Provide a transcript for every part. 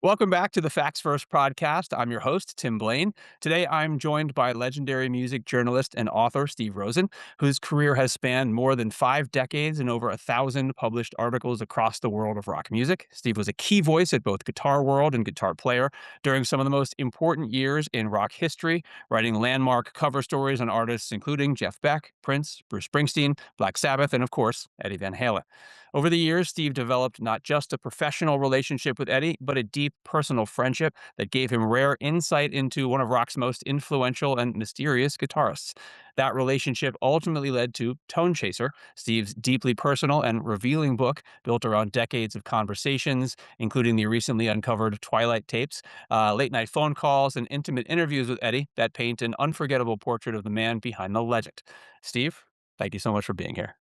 Welcome back to the Facts First podcast. I'm your host, Tim Blaine. Today, I'm joined by legendary music journalist and author Steve Rosen, whose career has spanned more than 5 decades and over 1,000 published articles across the world of rock music. Steve was a key voice at both Guitar World and Guitar Player during some of the most important years in rock history, writing landmark cover stories on artists including Jeff Beck, Prince, Bruce Springsteen, Black Sabbath, and of course, Eddie Van Halen. Over the years, Steve developed not just a professional relationship with Eddie, but a deep personal friendship that gave him rare insight into one of rock's most influential and mysterious guitarists. That relationship ultimately led to Tone Chaser, Steve's deeply personal and revealing book built around decades of conversations, including the recently uncovered Twilight Tapes, late night phone calls, and intimate interviews with Eddie that paint an unforgettable portrait of the man behind the legend. Steve, thank you so much for being here.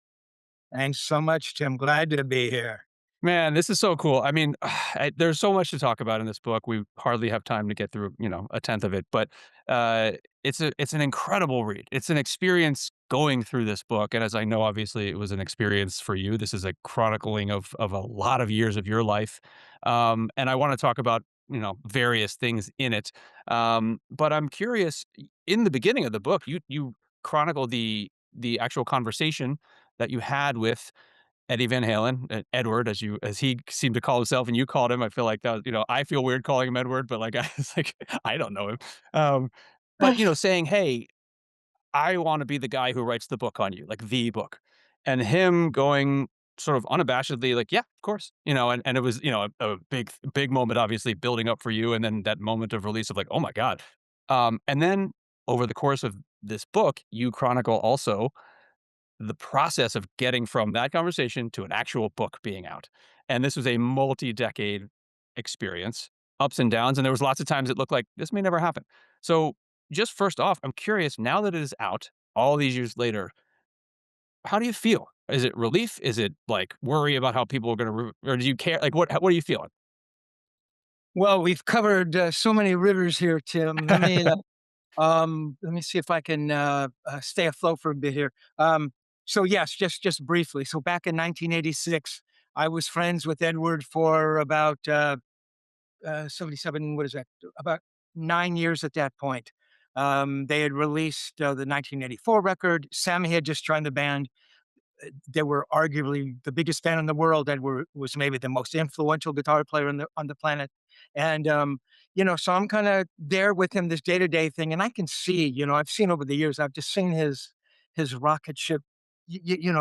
Thanks so much, Tim. Glad to be here. Man, this is so cool. I mean, there's so much to talk about in this book. We hardly have time to get through, a tenth of it, but uh, it's an incredible read. It's an experience going through this book, and as I know, obviously, it was an experience for you. This is a chronicling of a lot of years of your life, and I want to talk about various things in it. But I'm curious. In the beginning of the book, you chronicle the actual conversation that you had with Eddie Van Halen, Edward, as he seemed to call himself, and you called him. I feel like that was, I feel weird calling him Edward, but like, I was like, I don't know him. Um, but saying, "Hey, I want to be the guy who writes the book on you, like the book," and him going sort of unabashedly, like, "Yeah, of course," and it was, a big moment, obviously building up for you, and then that moment of release of like, "Oh my god," and then over the course of this book, you chronicle also the process of getting from that conversation to an actual book being out. And this was a multi-decade experience, ups and downs, and there was lots of times it looked like this may never happen. So, just first off, I'm curious, now that it is out all these years later, how do you feel? Is it relief? Is it like worry about how people are going to, or do you care? Like, what are you feeling? Well, we've covered so many rivers here, Tim. Let me see if I can stay afloat for a bit here. So yes, just briefly. So back in 1986, I was friends with Edward for about 77. What is that? About 9 years at that point. They had released the 1984 record. Sammy had just joined the band. They were arguably the biggest band in the world and was maybe the most influential guitar player on the planet. And so I'm kind of there with him this day-to-day thing, and I can see, I've seen over the years, I've just seen his rocket ship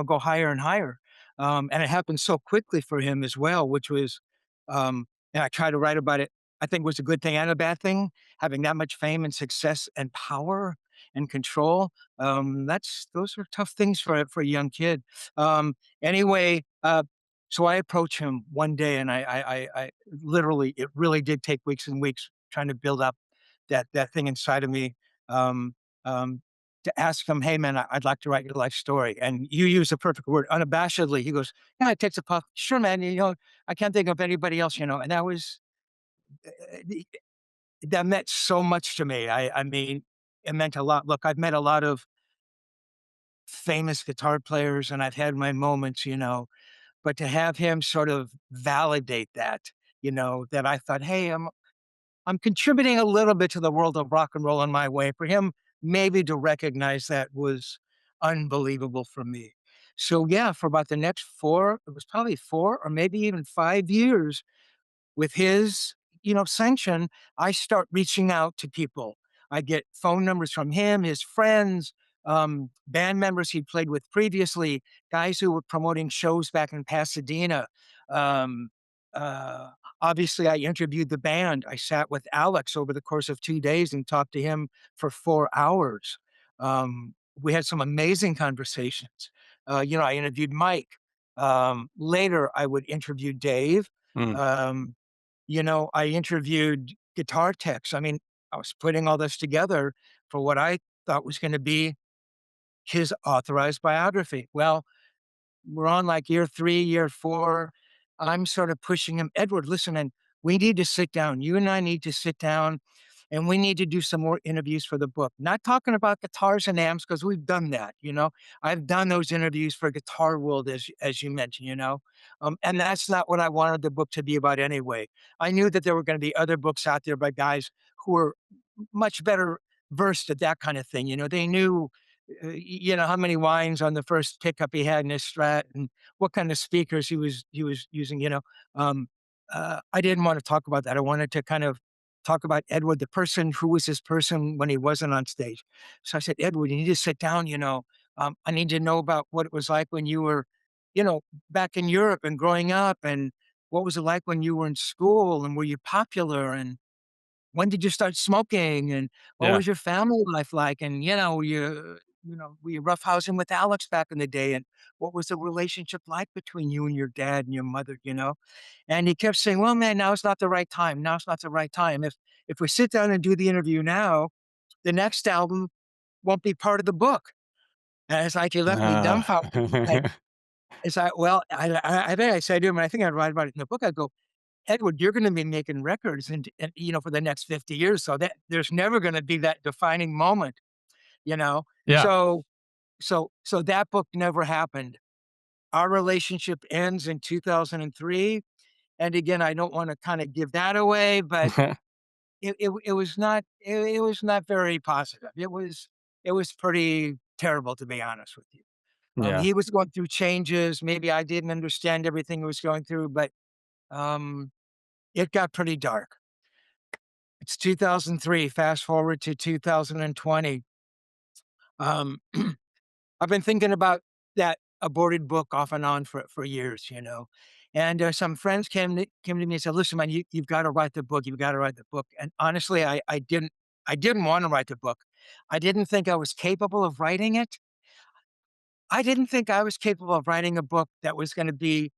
go higher and higher. And it happened so quickly for him as well, which was and I try to write about it, I think was a good thing and a bad thing, having that much fame and success and power and control. Those are tough things for a young kid. Anyway, so I approach him one day, and I literally, it really did take weeks and weeks trying to build up that thing inside of me. Um, um, to ask him, "Hey, man, I'd like to write your life story." And you use the perfect word, unabashedly. He goes, "Yeah, it takes a puff. Sure, man. I can't think of anybody else. And that was uh, that meant so much to me. I mean, it meant a lot. Look, I've met a lot of famous guitar players and I've had my moments, but to have him sort of validate that, that I thought, hey, I'm contributing a little bit to the world of rock and roll in my way. For him, maybe to recognize that was unbelievable for me. So yeah, for about the next it was probably 4 or maybe even 5 years with his, sanction, I start reaching out to people. I get phone numbers from him, his friends, band members he played with previously, guys who were promoting shows back in Pasadena. Um, uh, Obviously, I interviewed the band. I sat with Alex over the course of 2 days and talked to him for 4 hours. We had some amazing conversations. I interviewed Mike. Later, I would interview Dave. Mm. Um, I interviewed guitar techs. I mean, I was putting all this together for what I thought was gonna be his authorized biography. Well, we're on like year 3, year 4. I'm sort of pushing him, "Edward, listen, and we need to sit down. You and I need to sit down. and we need to do some more interviews for the book. Not talking about guitars and amps because we've done that. I've done those interviews for Guitar World, as you mentioned. And that's not what I wanted the book to be about anyway. I knew that there were going to be other books out there by guys who were much better versed at that kind of thing. They knew, how many wines on the first pickup he had in his Strat and what kind of speakers he was using. I didn't want to talk about that. I wanted to kind of talk about Edward, the person who was his person when he wasn't on stage. So I said, Edward, you need to sit down. I need to know about what it was like when you were, back in Europe and growing up, and what was it like when you were in school, and were you popular, and when did you start smoking, and what Yeah. was your family life like, and were you roughhousing with Alex back in the day, and what was the relationship like between you and your dad and your mother. And he kept saying, well, man, now's not the right time. Now's not the right time. If we sit down and do the interview now, the next album won't be part of the book. And it's like he left me Uh, dumbfounded. It's like, well, I think I said to him, and I think I write about it in the book. I go, Edward, you're going to be making records and for the next 50 years. So that there's never going to be that defining moment, you know? yeah. So, so that book never happened. Our relationship ends in 2003. And again, I don't want to kind of give that away, but it was not very positive. It was pretty terrible, to be honest with you. Yeah. He was going through changes. Maybe I didn't understand everything he was going through, but um, it got pretty dark. It's 2003. Fast forward to 2020. Um, I've been thinking about that aborted book off and on for years. And some friends came to me and said, "Listen, man, you've got to write the book. You've got to write the book." And honestly, I didn't want to write the book. I didn't think I was capable of writing it. I didn't think I was capable of writing a book that was going to be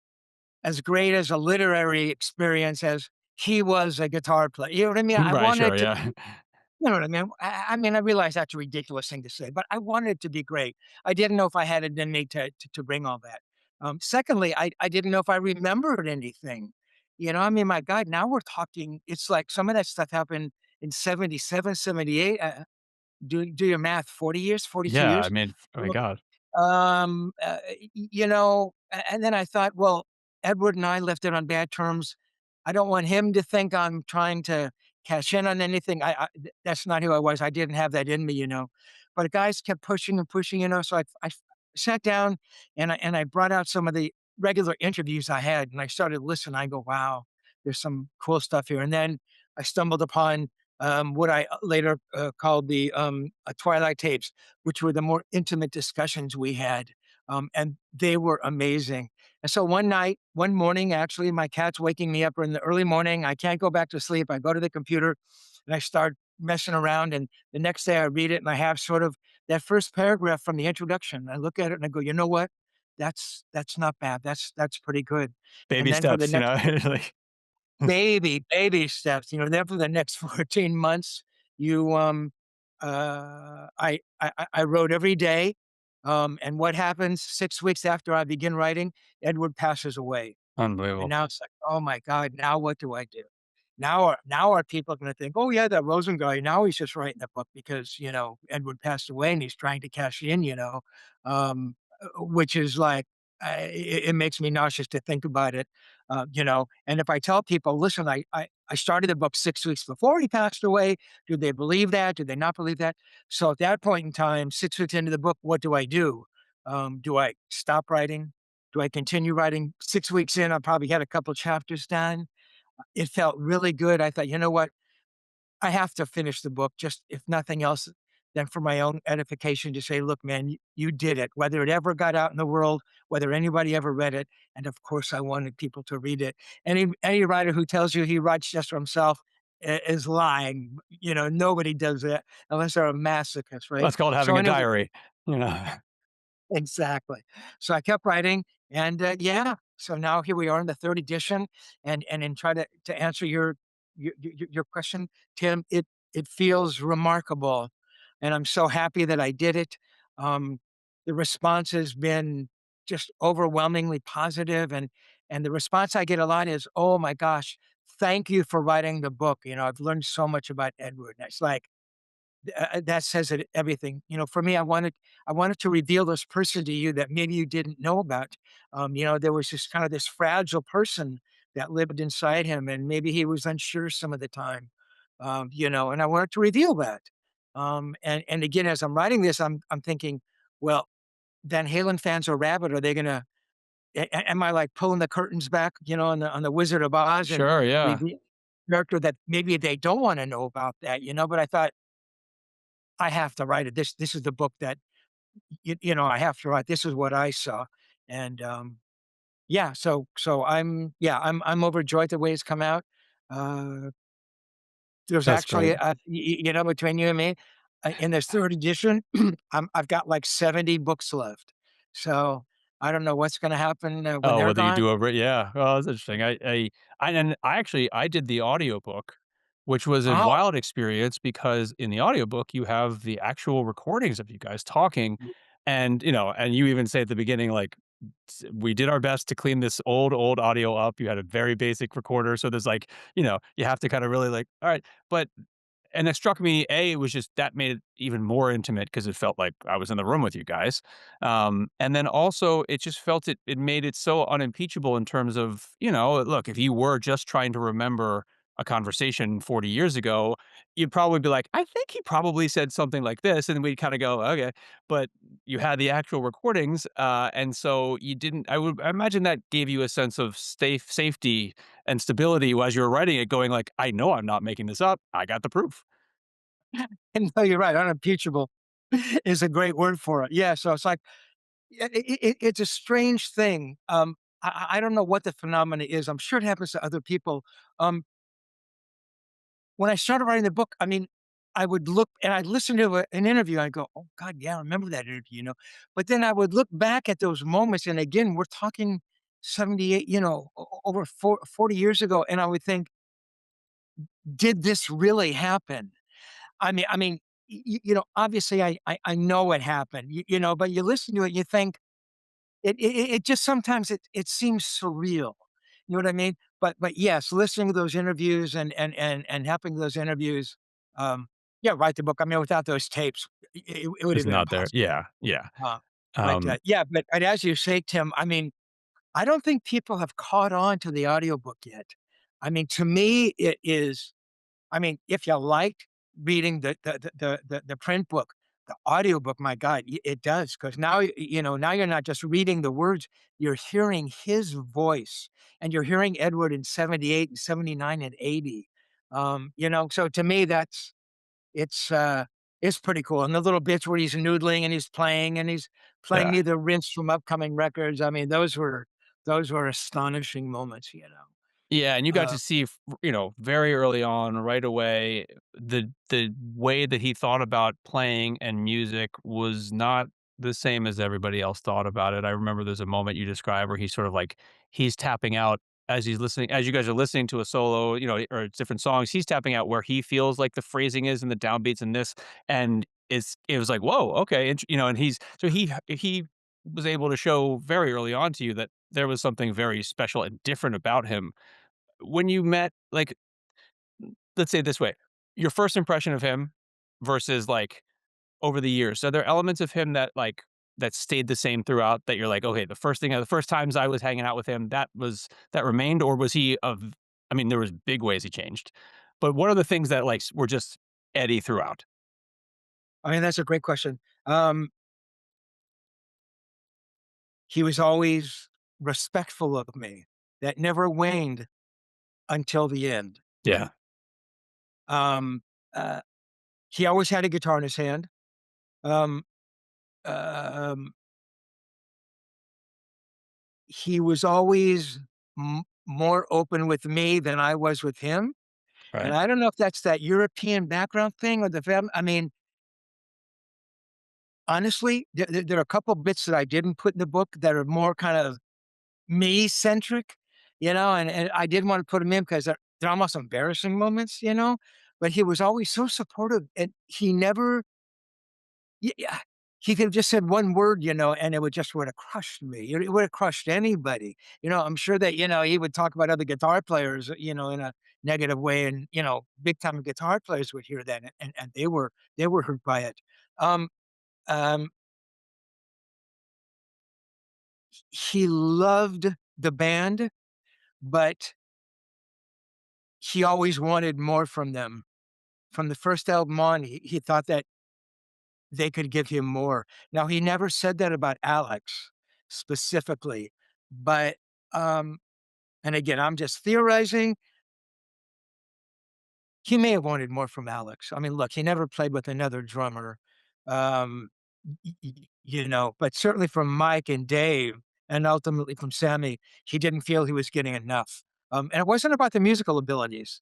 as great as a literary experience as he was a guitar player. You know what I mean? I Right. Sure. wanted to. Yeah. You know what I mean? I mean, I realize that's a ridiculous thing to say, but I wanted it to be great. I didn't know if I had it in me to bring all that. Secondly, I didn't know if I remembered anything. I mean, my God, now we're talking. It's like some of that stuff happened in 77, 78. Do your math, 40 years, 42 Yeah. I years. mean, oh my God. And then I thought, well, Edward and I left it on bad terms. I don't want him to think I'm trying to cash in on anything. That's not who I was. I didn't have that in me. But guys kept pushing and pushing. So I sat down and I brought out some of the regular interviews I had, and I started listening. I go, wow, there's some cool stuff here. And then I stumbled upon what I later called the Twilight Tapes, which were the more intimate discussions we had. And they were amazing. And so one night, one morning, actually, my cat's waking me up in the early morning. I can't go back to sleep. I go to the computer and I start messing around. And the next day I read it and I have sort of that first paragraph from the introduction. I look at it and I go, you know what? That's not bad. That's pretty good. And Baby then for the steps. next Like, baby steps, then for the next 14 months, you, I wrote every day. And what happens 6 weeks after I begin writing? Edward passes away. And unbelievable. now it's like, "Oh my god, now what do I do?" Now are people gonna think, "Oh, yeah, that Rosen guy, now he's just writing a book because, Edward passed away and he's trying to cash in," which is like, it makes me nauseous to think about it. And if I tell people, "Listen, I started the book 6 weeks before he passed away," do they believe that? Do they not believe that? So at that point in time, 6 weeks into the book, what do I do? Do I stop writing? Do I continue writing? 6 weeks in, I probably had a couple chapters done. It felt really good. I thought, "You know what? I have to finish the book, just if nothing else than for my own edification to say, look, man, you did it, whether it ever got out in the world, whether anybody ever read it." And of course, I wanted people to read it. Any writer who tells you he writes just for himself is lying. Nobody does that unless they're a masochist, right? That's called So having a anyway, diary. You know. exactly. So I kept writing, and yeah. So now here we are in the third edition, and in try to answer your question, Tim. It feels remarkable, and I'm so happy that I did it. Um, the response has been just overwhelmingly positive, and the response I get a lot is, "Oh my gosh, thank you for writing the book. I've learned so much about Edward. And it's like, that says it everything. For me, I wanted to reveal this person to you that maybe you didn't know about. There was this kind of this fragile person that lived inside him, and maybe he was unsure some of the time. And I wanted to reveal that. And again, as I'm writing this, I'm thinking, well, Van Halen fans are rabid. Are they gonna am I like pulling the curtains back, on the Wizard of Oz and Sure, yeah. reveal a character that maybe they don't want to know about that? But I thought I have to write it. This is the book that I have to write. This is what I saw. And yeah, so I'm overjoyed the way it's come out. Uh there's That's actually great. between you and me, in this third edition, I've got like 70 books left. So I don't know what's going to happen when Oh, they're whether you gone. do a yeah. Oh, that's interesting. I actually I did the audiobook, which was a Oh, wild experience because in the audiobook, you have the actual recordings of you guys talking, and, and you even say at the beginning, like, "We did our best to clean this old audio up." You had a very basic recorder, so there's, like, you have to kinda really, like, "Alright." But and it struck me, A, it was just that made it even more intimate because it felt like I was in the room with you guys. And then also it just felt it made it so unimpeachable in terms of, look, if you were just trying to remember a conversation 40 years ago, you'd probably be like, I think he probably said something like this. And we'd kind of go, okay. But you had the actual recordings. And so you didn't, I imagine that gave you a sense of safety and stability as you were writing it, going like, I know I'm not making this up. I got the proof. and no, you're right. Unimpeachable is a great word for it. Yeah. So it's like, it's a strange thing. I don't know what the phenomena is. I'm sure it happens to other people. Um, when I started writing the book, I mean, I would look and I'd listen to an interview. I go, "Oh God, yeah, I remember that interview." But then I would look back at those moments, and again, we're talking 78, over 40 years ago, and I would think, "Did this really happen?" I mean, obviously, I know it happened, but you listen to it, you think it just sometimes it seems surreal. You know what I mean? But yes, listening to those interviews and having those interviews, yeah, write the book. I mean, without those tapes, it would have It's been not there. impossible. Yeah, yeah. Uh, Um, yeah, but as you say, Tim, I mean, I don't think people have caught on to the audiobook yet. I mean, to me, it is. I mean, if you liked reading the print book, the audiobook, my God, it does, because now, now you're not just reading the words, you're hearing his voice, and you're hearing Edward in 78 and 79 and 80. So to me, it's pretty cool. And the little bits where he's noodling and he's playing yeah. me the rinse from upcoming records. I mean, those were astonishing moments. Yeah, and you got Uh, to see, very early on, right away, the way that he thought about playing and music was not the same as everybody else thought about it. I remember there's a moment you describe where he's sort of like he's tapping out as you guys are listening to a solo, or different songs, he's tapping out where he feels like the phrasing is and the downbeats and this, and it was like, whoa, okay, and he was able to show very early on to you that there was something very special and different about him when you met, like, let's say it this way, your first impression of him versus, like, over the years, are there elements of him that, like, that stayed the same throughout that you're like, "Okay, the first times I was hanging out with him, that remained," or was he of I mean, there was big ways he changed, but what are the things that, like, were just Eddie throughout? I mean, that's a great question. He was always respectful of me. That never waned until the end, Yeah, right? Um, uh, he always had a guitar in his hand. Um, um, he was always more open with me than I was with him. And right. I don't know if that's that European background thing or the fam. I mean, honestly, there are a couple bits that I didn't put in the book that are more kind of me centric, and I didn't want to put him in because they're almost embarrassing moments. But he was always so supportive, and he never, yeah, he could have just said one word, and it would have crushed me. It would have crushed anybody. I'm sure that he would talk about other guitar players, negative way, and big time guitar players would hear that, and they were hurt by it. Um, um, he loved the band, but he always wanted more from them. From the first album on, he thought that they could give him more. Now, he never said that about Alex specifically, but, um, and again, I'm just theorizing. He may have wanted more from Alex. I mean, look, he never played with another drummer, um, but certainly from Mike and Dave, and ultimately from Sammy, he didn't feel he was getting enough. And it wasn't about the musical abilities.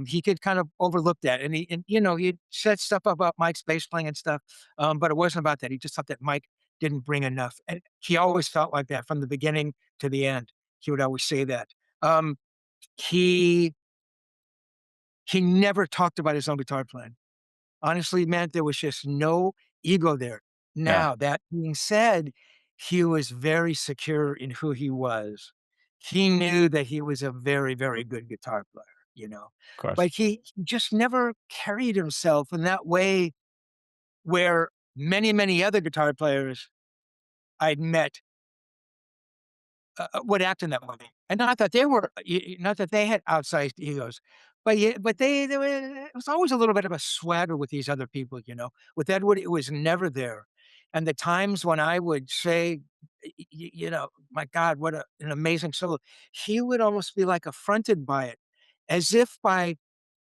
He could kind of overlook that, he said stuff about Mike's bass playing and stuff, but it wasn't about that. He just thought that Mike didn't bring enough, and he always felt like that from the beginning to the end. He would always say that. Um, he he never talked about his own guitar playing. Honestly, man, there was just no ego there. Yeah, Now, that being said, he was very secure in who he was. He knew that he was a very, very good guitar player, you know, of course. but he just never carried himself in that way where many, many other guitar players I'd met would act in that way. And not that they were, not that they had outsized egos, but yeah, but they were, it was always a little bit of a swagger with these other people, you know. With Edward, it was never there. And the times when I would say, my God, what an amazing solo, he would almost be like affronted by it, as if by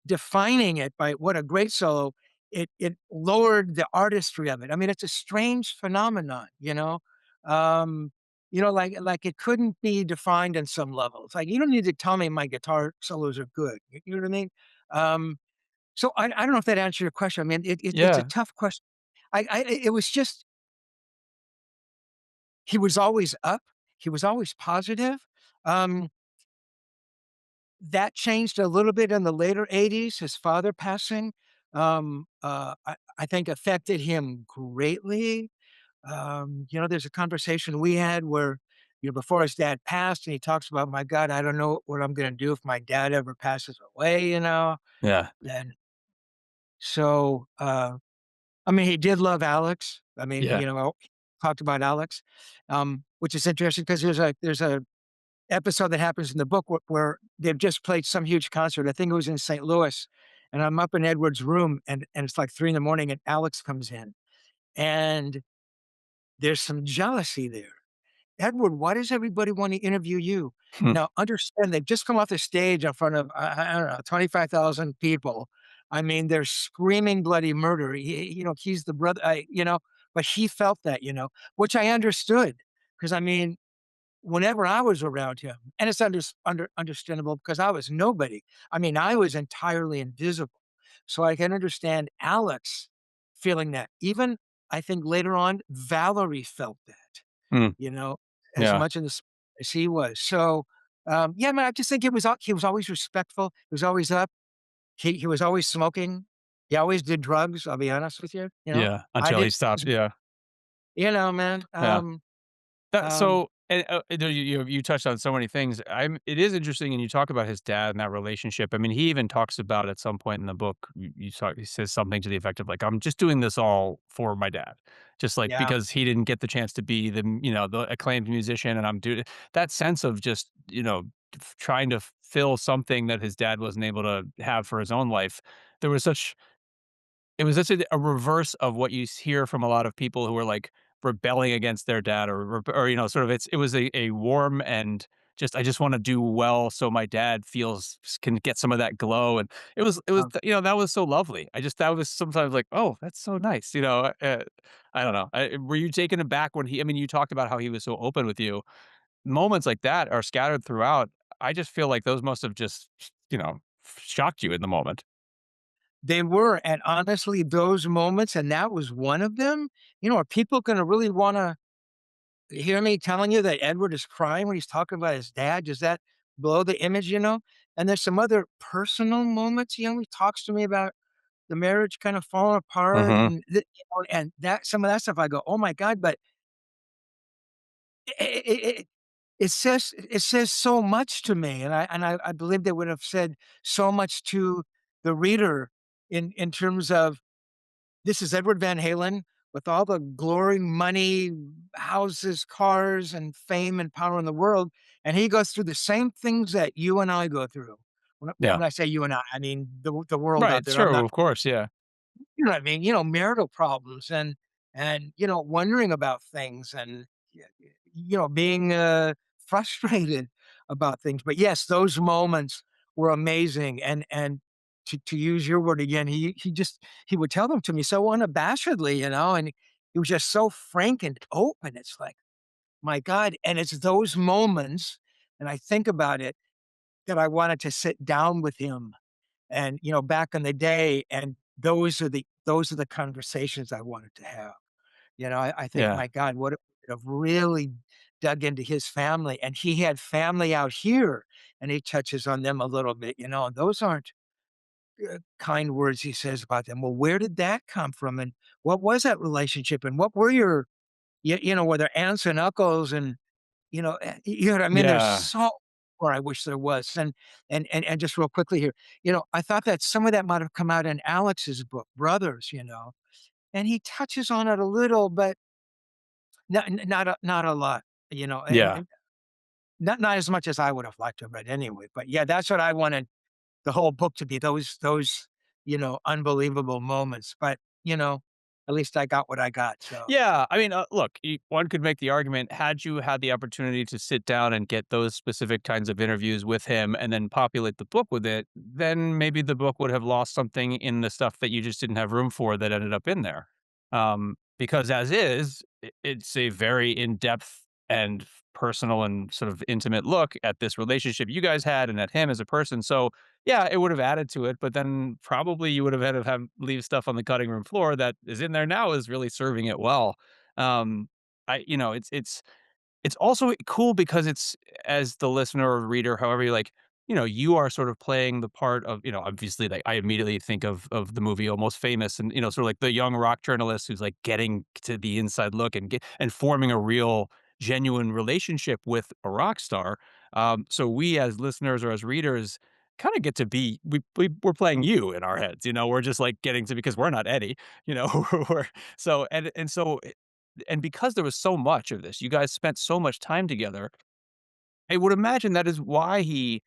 defining it by what a great solo, it lowered the artistry of it. I mean, it's a strange phenomenon, like it couldn't be defined in some level. It's like you don't need to tell me my guitar solos are good. You know what I mean? Um, so I don't know if that answered your question. I mean, it's a Yeah, tough question. It was just he was always up. He was always positive. Um, That changed a little bit in the later '80s, his father passing, I think affected him greatly. There's a conversation we had where, before his dad passed, and he talks about, "My God, I don't know what I'm gonna do if my dad ever passes away," yeah, and so, I mean, he did love Alex. I mean, yeah, talked about Alex, which is interesting because there's a episode that happens in the book where they've just played some huge concert. I think it was in St. Louis, and I'm up in Edward's room, and it's like 3 in the morning, and Alex comes in, and there's some jealousy there. "Edward, why does everybody want to interview you?" hmm, Now, understand they've just come off the stage in front of, I don't know, 25,000 people. I mean, they're screaming bloody murder. He's the brother, but he felt that, which I understood, because I mean, whenever I was around him, and it's understandable because I was nobody. I mean, I was entirely invisible. So I can understand Alex feeling that. Even I think later on, Valerie felt that, hmm, you know, as yeah, much as he was. So yeah, man, I just think he was always respectful. He was always up. He was always smoking. He always did drugs. I'll be honest with you. yeah, I until he did, stopped, yeah, man. yeah. That Um, so, and, you touched on so many things. It is interesting, and you talk about his dad and that relationship. I mean, he even talks about at some point in the book, he says something to the effect of like, "I'm just doing this all for my dad." Just like yeah. because he didn't get the chance to be the acclaimed musician, and I'm doing that sense of just, trying to fill something that his dad wasn't able to have for his own life. There was such It was such a reverse of what you hear from a lot of people who are, like, rebelling against their dad or, sort of it was a warm and just, "I just wanna do well so my dad can get some of that glow," and Um, that was so lovely. That was sometimes like, "Oh, that's so nice," I don't know. Were you taken aback when I mean, you talked about how he was so open with you. Moments like that are scattered throughout. I just feel like those must have just, shocked you in the moment. They were, and honestly, those moments, and that was one of them, are people gonna really wanna hear me telling you that Edward is crying when he's talking about his dad? Does that blow the image? And there's some other personal moments, he talks to me about the marriage kind of falling apart, Mhm. and that some of that stuff I go, "Oh my god," but it says so much to me, and I believe they would have said so much to the reader in terms of this is Edward Van Halen with all the glory, money, houses, cars, and fame and power in the world, and he goes through the same things that you and I go through. Yeah. When I say you and I mean the world out Right, there. I'm true, not of course, yeah. you know what I mean? Marital problems and wondering about things and being frustrated about things. But yes, those moments were amazing. And to use your word again, he would tell them to me so unabashedly, and he was just so frank and open. It's like, my God. And it's those moments, and I think about it, that I wanted to sit down with him and, back in the day, and those are the conversations I wanted to have. I think, Yeah. my God, what if we could have really dug into his family, and he had family out here, and he touches on them a little bit, and those aren't, kind words he says about them. Well, where did that come from, and what was that relationship, and what were your were there aunts and uncles, and you know what I mean? There's Yeah. so or I wish there was. And just real quickly here, I thought that some of that might have come out in Alex's book, Brothers, and he touches on it a little, but not a lot, and, Yeah. and not as much as I would have liked to have read anyway. But yeah, that's what I wanted the whole book to be, those unbelievable moments. But at least I got what I got. So Yeah, I mean, look, one could make the argument had you had the opportunity to sit down and get those specific kinds of interviews with him and then populate the book with it, then maybe the book would have lost something in the stuff that you just didn't have room for that ended up in there. Because as is, it's a very in depth and personal and sort of intimate look at this relationship you guys had and at him as a person. So, yeah, it would have added to it, but then probably you would have had to have leave stuff on the cutting room floor that is in there now is really serving it well. Um, it's also cool because it's as the listener or reader, however you like, you are sort of playing the part of, obviously like I immediately think of the movie Almost Famous and, sort of like the young rock journalist who's like getting to the inside look and forming a real genuine relationship with a rock star. So we as listeners or as readers kind of get to be we're playing you in our heads, we're just like getting to because we're not Eddie, we're so and so and because there was so much of this, you guys spent so much time together, I would imagine that is why he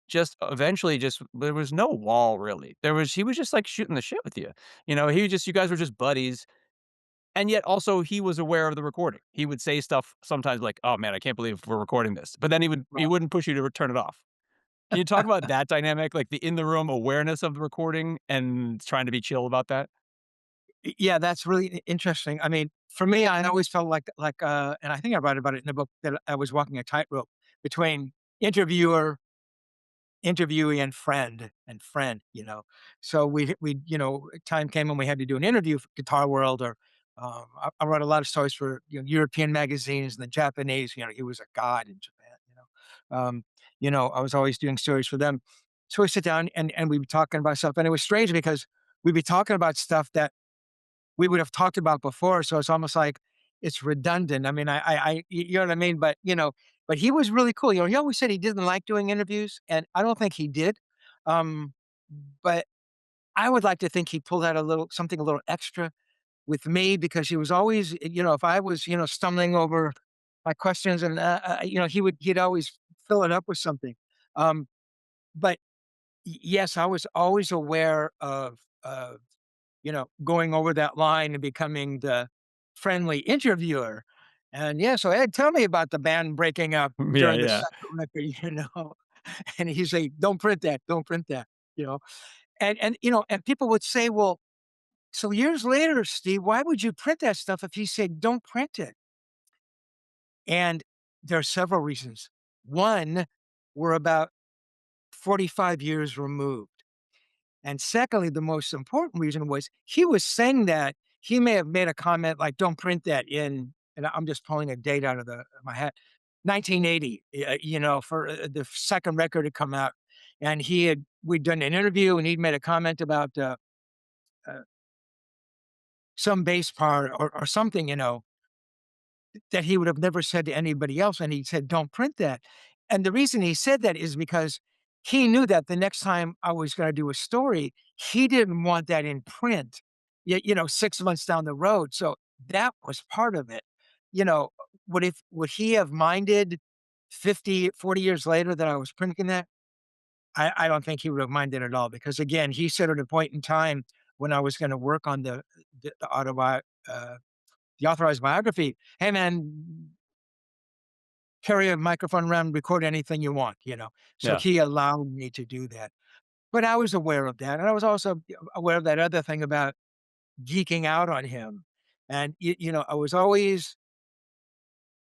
just eventually just there was no wall really. He was just like shooting the shit with you. He just you guys were just buddies. And yet also he was aware of the recording. He would say stuff sometimes like, "Oh man, I can't believe we're recording this." But then he right. wouldn't push you to turn it off. Can you talk about that dynamic, like the in the room awareness of the recording and trying to be chill about that? Yeah, that's really interesting. I mean, for me, I always felt and I think I write about it in the book, that I was walking a tightrope between interviewer, interviewee, and friend. So time came when we had to do an interview for Guitar World, or I wrote a lot of stories for European magazines and the Japanese. He was a god in Japan. I was always doing stories for them. So we sit down and we'd be talking about stuff, and it was strange because we'd be talking about stuff that we would have talked about before. So it's almost like it's redundant. I mean, you know what I mean? But he was really cool. He always said he didn't like doing interviews, and I don't think he did. Um, but I would like to think he pulled out something a little extra with me, because he was always, if I was, stumbling over my questions, and he'd always fill it up with something. Um, but yes, I was always aware of going over that line and becoming the friendly interviewer. And yeah, so Ed, tell me about the band breaking up Yeah, during the yeah. second record, and he's like, don't print that, don't print that, you know. And people would say, well, so years later, Steve, why would you print that stuff if he said don't print it? And there are several reasons. One, we're about 45 years removed. And secondly, the most important reason was he was saying that he may have made a comment like, "Don't print that in," and I'm just pulling a date out of my hat, 1980, for the second record to come out, and we'd done an interview, and he'd made a comment about uh, some bass part or something, that he would have never said to anybody else, and he said, "Don't print that." And the reason he said that is because he knew that the next time I was gonna do a story, he didn't want that in print, 6 months down the road, so that was part of it. You know, would he have minded 50, 40 years later that I was printing that? I don't think he would have minded at all because, again, he said at a point in time when I was gonna work on uh, the authorized biography, "Hey, man, carry a microphone around, record anything you want," you know? So Yeah. he allowed me to do that. But I was aware of that, and I was also aware of that other thing about geeking out on him. And, I was always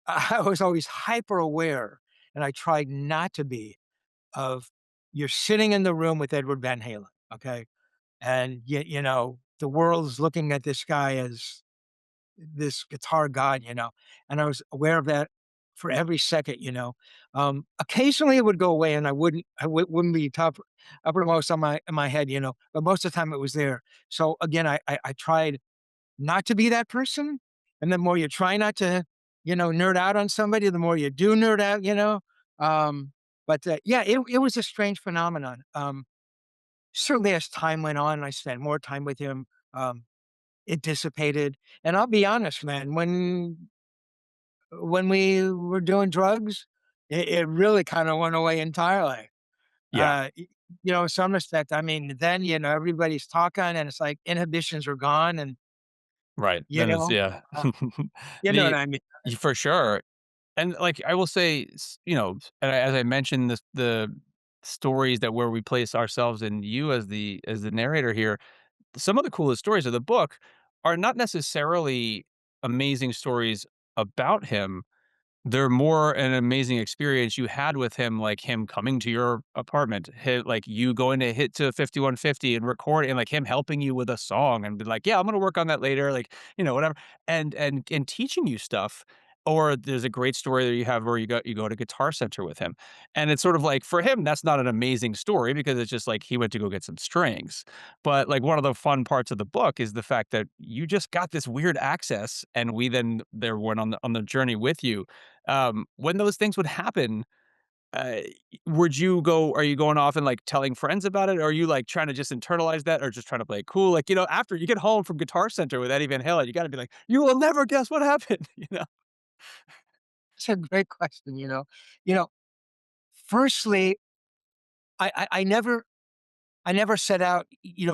I was always hyper aware, and I tried not to be, of you're sitting in the room with Edward Van Halen, okay? And the world's looking at this guy as this guitar god, and I was aware of that for every second, occasionally it would go away and I wouldn't be uppermost on my head, but most of the time it was there. So again, I tried not to be that person. And the more you try not to, nerd out on somebody, the more you do nerd out, but yeah, it was a strange phenomenon. Certainly as time went on, and I spent more time with him. It dissipated. And I'll be honest, man, when we were doing drugs, it really kinda went away entirely. Yeah. In some respect, I mean, then, everybody's talking and it's like inhibitions are gone and, Right. you Then it's know, yeah. uh, you know what The I mean? for sure. And, like, I will say, and as I mentioned, the stories that where we place ourselves and you as the narrator here, some of the coolest stories of the book are not necessarily amazing stories about him. They're more an amazing experience you had with him, like him coming to your apartment, like you going to hit to 5150 and record and like him helping you with a song and be like, yeah, I'm gonna work on that later, like, whatever. And teaching you stuff. Or there's a great story that you have where you go to Guitar Center with him. And it's sort of like for him, that's not an amazing story because it's just like he went to go get some strings. But like one of the fun parts of the book is the fact that you just got this weird access and we then there went on the journey with you when those things would happen, uh, are you going off and, like, telling friends about it? Or are you, like, trying to just internalize that or just trying to play it cool? Like, after you get home from Guitar Center with Eddie Van Halen, you gotta be like, "You will never guess what happened," you know? It's a great question, You know, firstly, I never set out,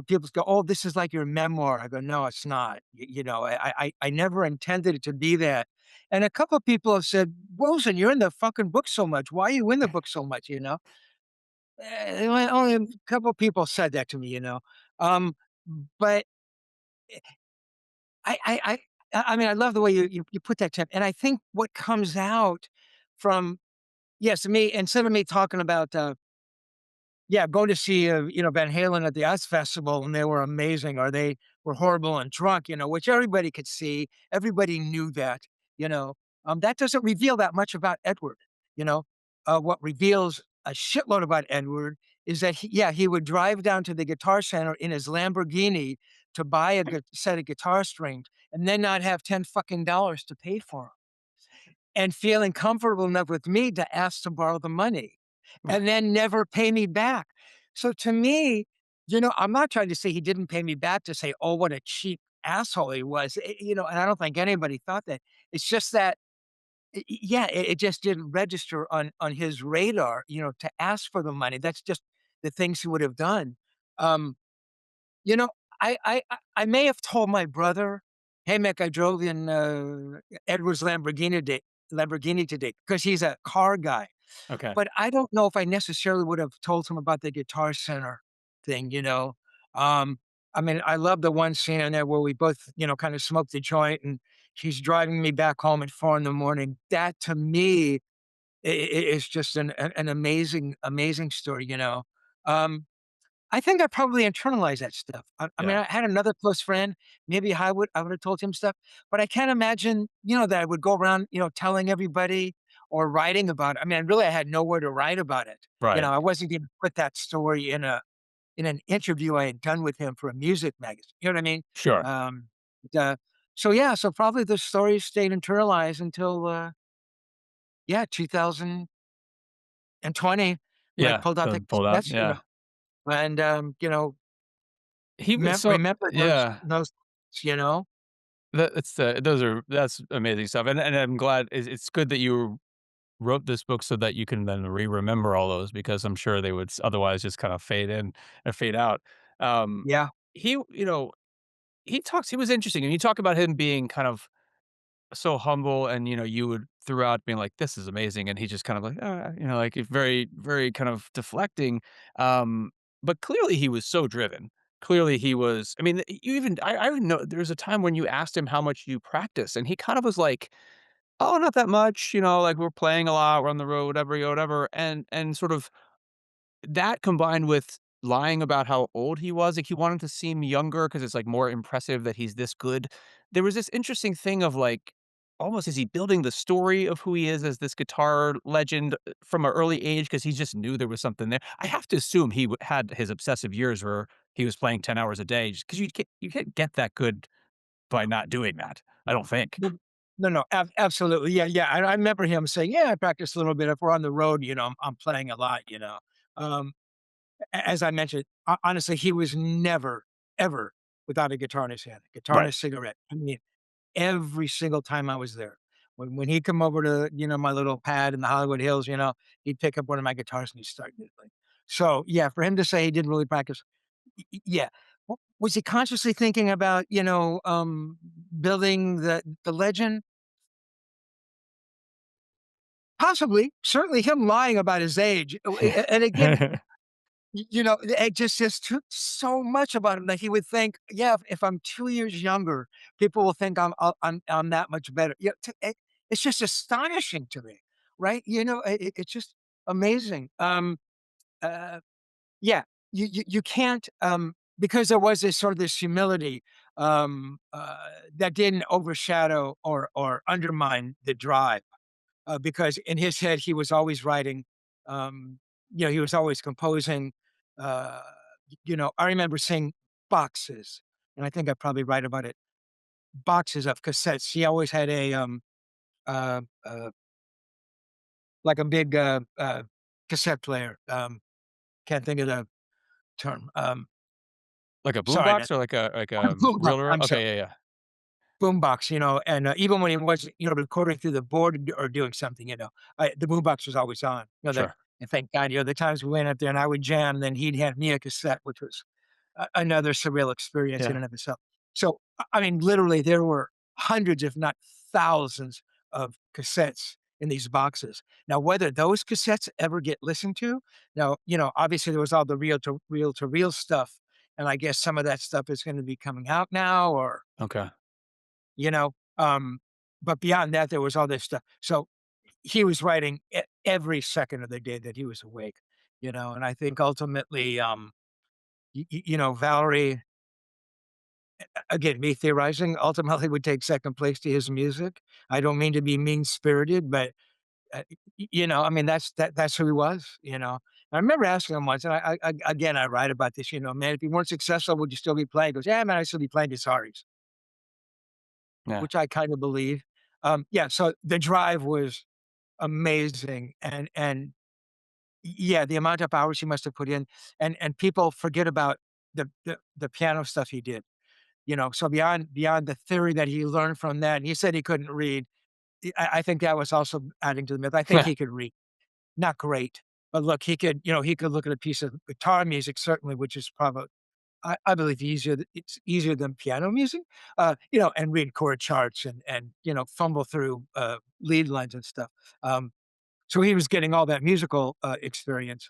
people go, "Oh, this is like your memoir." I go, "No, it's not." I never intended it to be that. And a couple of people have said, "Rosen, you're in the fucking book so much. Why are you in the book so much?" Only a couple of people said that to me, Um, but I I I I mean, I love the way you put that, Tim, and I think what comes out from yes, me instead of me talking about, yeah, going to see, Van Halen at the Ice Festival, and they were amazing, or they were horrible and drunk, which everybody could see. Everybody knew that, you know. That doesn't reveal that much about Edward, you know. What reveals a shitload about Edward is that he would drive down to the Guitar Center in his Lamborghini to buy a set of guitar strings, and then not have 10 fucking dollars to pay for 'em, and feeling comfortable enough with me to ask to borrow the money and then never pay me back. So to me, I'm not trying to say he didn't pay me back to say, "Oh, what a cheap asshole he was," and I don't think anybody thought that. It's just that, yeah, it just didn't register on his radar, to ask for the money. That's just the things he would have done. Um, you know, I may have told my brother, "Hey, Mick, I drove in Edward's Lamborghini today," because he's a car guy. Okay. But I don't know if I necessarily would have told him about the Guitar Center thing, Um, I mean, I love the one scene in there where we both, kind of smoked the joint and he's driving me back home at 4 in the morning. That to me is just an amazing, amazing story, Um, I think I probably internalized that stuff. I mean, Yeah. I had another close friend, maybe I would have told him stuff, but I can't imagine, that I would go around, telling everybody or writing about it. I mean, really, I had nowhere to write about it. Right. I wasn't gonna put that story in an interview I had done with him for a music magazine. You know what I mean? Sure. Um, So, yeah, so probably the story stayed internalized until, yeah, 2020 when I Yeah, pulled out so the pulled out, cassettes, yeah. and, He was so remember yeah. those, you know? That's amazing stuff, and I'm glad it's good that you wrote this book so that you can then remember all those because I'm sure they would otherwise just kind of fade in and fade out. Um, Yeah. he, he was interesting, and you talk about him being kind of so humble, and you would throughout being like, "This is amazing," and he just kind of like, like very, very kind of deflecting. Um, but clearly he was so driven. Clearly he was. I mean, you even I even know there was a time when you asked him how much you practice, and he kind of was like, "Oh, not that much." Like we're playing a lot, we're on the road, whatever, whatever, and sort of that combined with lying about how old he was, like, he wanted to seem younger because it's, like, more impressive that he's this good. There was this interesting thing of, like, almost is he building the story of who he is as this guitar legend, from an early age because he just knew there was something there? I have to assume he had his obsessive years where he was playing 10 hours a day because you can't get that good by not doing that, I don't think. No, no, no, absolutely. Yeah, yeah. I remember him saying, "Yeah, I practice a little bit. If we're on the road, I'm playing a lot." Um, as I mentioned, honestly, he was never, ever without a guitar in his hand, a guitar and Right. a cigarette. I mean, every single time I was there, when he'd come over to my little pad in the Hollywood Hills, he'd pick up one of my guitars and he'd start noodling. So yeah, for him to say he didn't really practice, yeah. Was he consciously thinking about, building the legend? Possibly. Certainly him lying about his age. And again, it just says so much about him that he would think, yeah, if I'm 2 years younger, people will think I'm that much better. Yeah, it's just astonishing to me, right? It's just amazing. Uh, yeah, you can't, because there was this sort of this humility, that didn't overshadow or undermine the drive, because in his head he was always writing, um, he was always composing. Uh, I remember seeing boxes, and I think I probably write about it. Boxes of cassettes. He always had uh, uh, like a big cassette player. Can't think of the term. Like a Sorry, boombox or like a boombox. reel-to-reel? I'm sorry. Okay, yeah, yeah. Boombox, and, even when he wasn't, recording through the board or doing something, the boombox was always on, that Sure. and thank God, the times we went up there and I would jam, then he'd hand me a cassette, which was another surreal experience in Yeah. and of itself. So, I mean, literally, there were hundreds, if not thousands, of cassettes in these boxes. Now, whether those cassettes ever get listened to, now, obviously there was all the reel to reel stuff, and I guess some of that stuff is gonna be coming out now or Okay. you know? But beyond that, there was all this stuff. So he was writing every second of the day that he was awake, and I think ultimately, Valerie, again, me theorizing, ultimately would take second place to his music. I don't mean to be mean spirited, but I mean, that's who he was, I remember asking him once, and again, I write about this, man, if you weren't successful, would you still be playing? He goes, yeah, man, I still be playing guitars, Yeah. which I kind of believe. Yeah, so the drive was amazing, and yeah, the amount of hours he must have put in, and people forget about the piano stuff he did, so beyond the theory that he learned from that, and he said he couldn't read. I think that was also adding to the myth. I think he could read, not great, but look, he could look at a piece of guitar music certainly, which is probably I believe it's easier than piano music, and read chord charts and fumble through lead lines and stuff. Um, so he was getting all that musical, experience,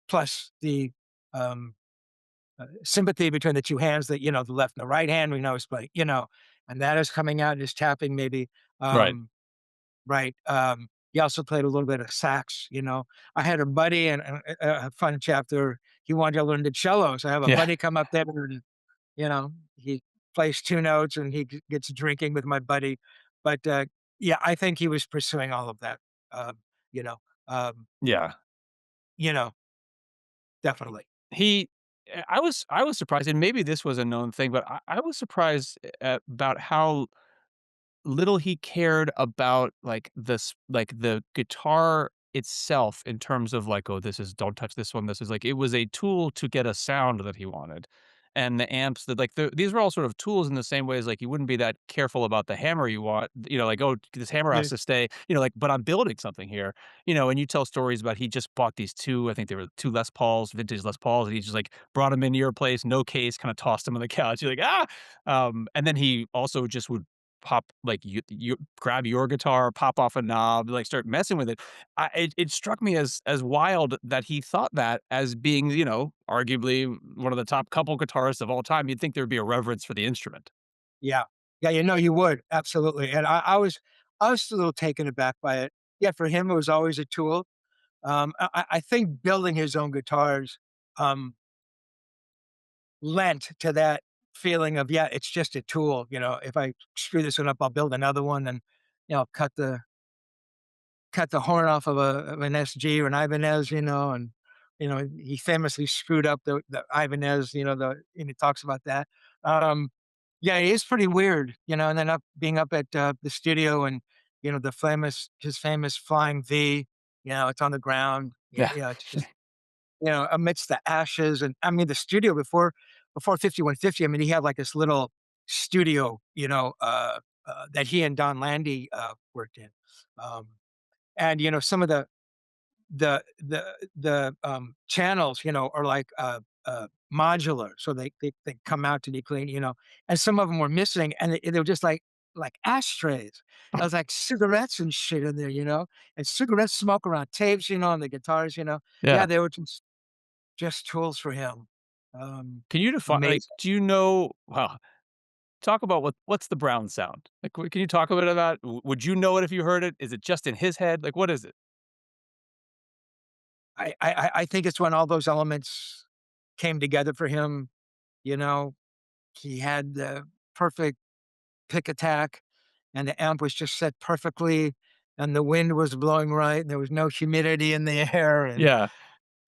plus the, um, sympathy between the 2 hands that, the left and the right hand, we know is like, and that is coming out in his tapping maybe, Right. right, he also played a little bit of sax, I had a buddy and a fun chapter, he wanted to learn the cello, so I have a Yeah. buddy come up there and, he plays 2 notes and he gets drinking with my buddy, but, yeah, I think he was pursuing all of that, you know, um Yeah. You know, definitely. He I was surprised, and maybe this was a known thing, but I was surprised about how little he cared about, like, the guitar itself in terms of, like, "Oh, this is don't touch this one, this is" like, it was a tool to get a sound that he wanted, and the amps that, like, these were all sort of tools in the same way as, like, you wouldn't be that careful about the hammer you want, like, "Oh, this hammer has Yeah, to stay," like, "But I'm building something here," and you tell stories about he just bought these 2, I think they were 2 Les Pauls, vintage Les Pauls, and he just, like, brought them into your place, no case, kinda tossed them on the couch, you're like, "Ah!" And then he also just would pop like, you grab your guitar, pop off a knob, like, start messing with it. It struck me as wild that he thought that as being, arguably one of the top couple guitarists of all time. You'd think there'd be a reverence for the instrument. yeah. Yeah, you would, absolutely, and I was a little taken aback by it. Yeah, for him, it was always a tool. I think building his own guitars, um, lent to that feeling of, yeah, it's just a tool, if I screw this one up, I'll build another one and, cut the horn off of an SG or an Ibanez, and he famously screwed up the Ibanez, and he talks about that. Um, yeah, it is pretty weird, and then being up at the studio and his famous flying V, it's on the ground. Yeah, Yeah. it's just amidst the ashes, and I mean the studio before 5150. I mean, he had like this little studio, that he and Don Landy worked in. Um, and some of the channels, are like modular, so they come out to be clean, and some of them were missing, and they were just like ashtrays. I was like cigarettes and shit in there, and cigarette smoke around tapes, and the guitars, Yeah. yeah, they were just tools for him. Can you define like, Amazing. do you know wow, talk about what's the Brown sound? Like, can you talk a bit about would you know it if you heard it? Is it just in his head? Like, what is it? I think it's when all those elements came together for him. You know, he had the perfect pick attack, and the amp was just set perfectly, and the wind was blowing right, and there was no humidity in the air, and Yeah.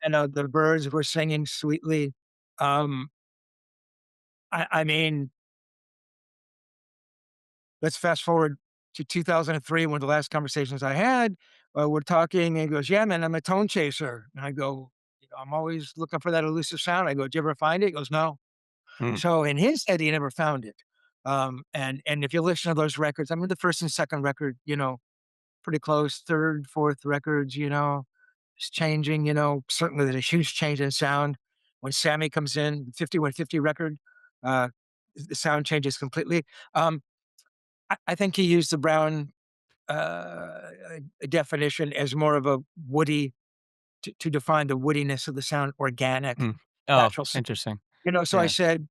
the birds were singing sweetly. Um, I mean, let's fast forward to 2003, one of the last conversations I had. We're talking, and he goes, "Yeah, man, I'm a tone chaser." And I go, "I'm always looking for that elusive sound." I go, "Did you ever find it?" He goes, "No." Mm, So in his head, he never found it. And if you listen to those records, I mean, the first and second record, pretty close. Third, fourth records, it's changing. Certainly there's a huge change in sound when Sammy comes in. The 5150 record, uh, the sound changes completely. Um, I think he used the Brown definition as more of a woody to define the woodiness of the sound, organic, mm. Oh, natural. interesting. So I Yeah. said,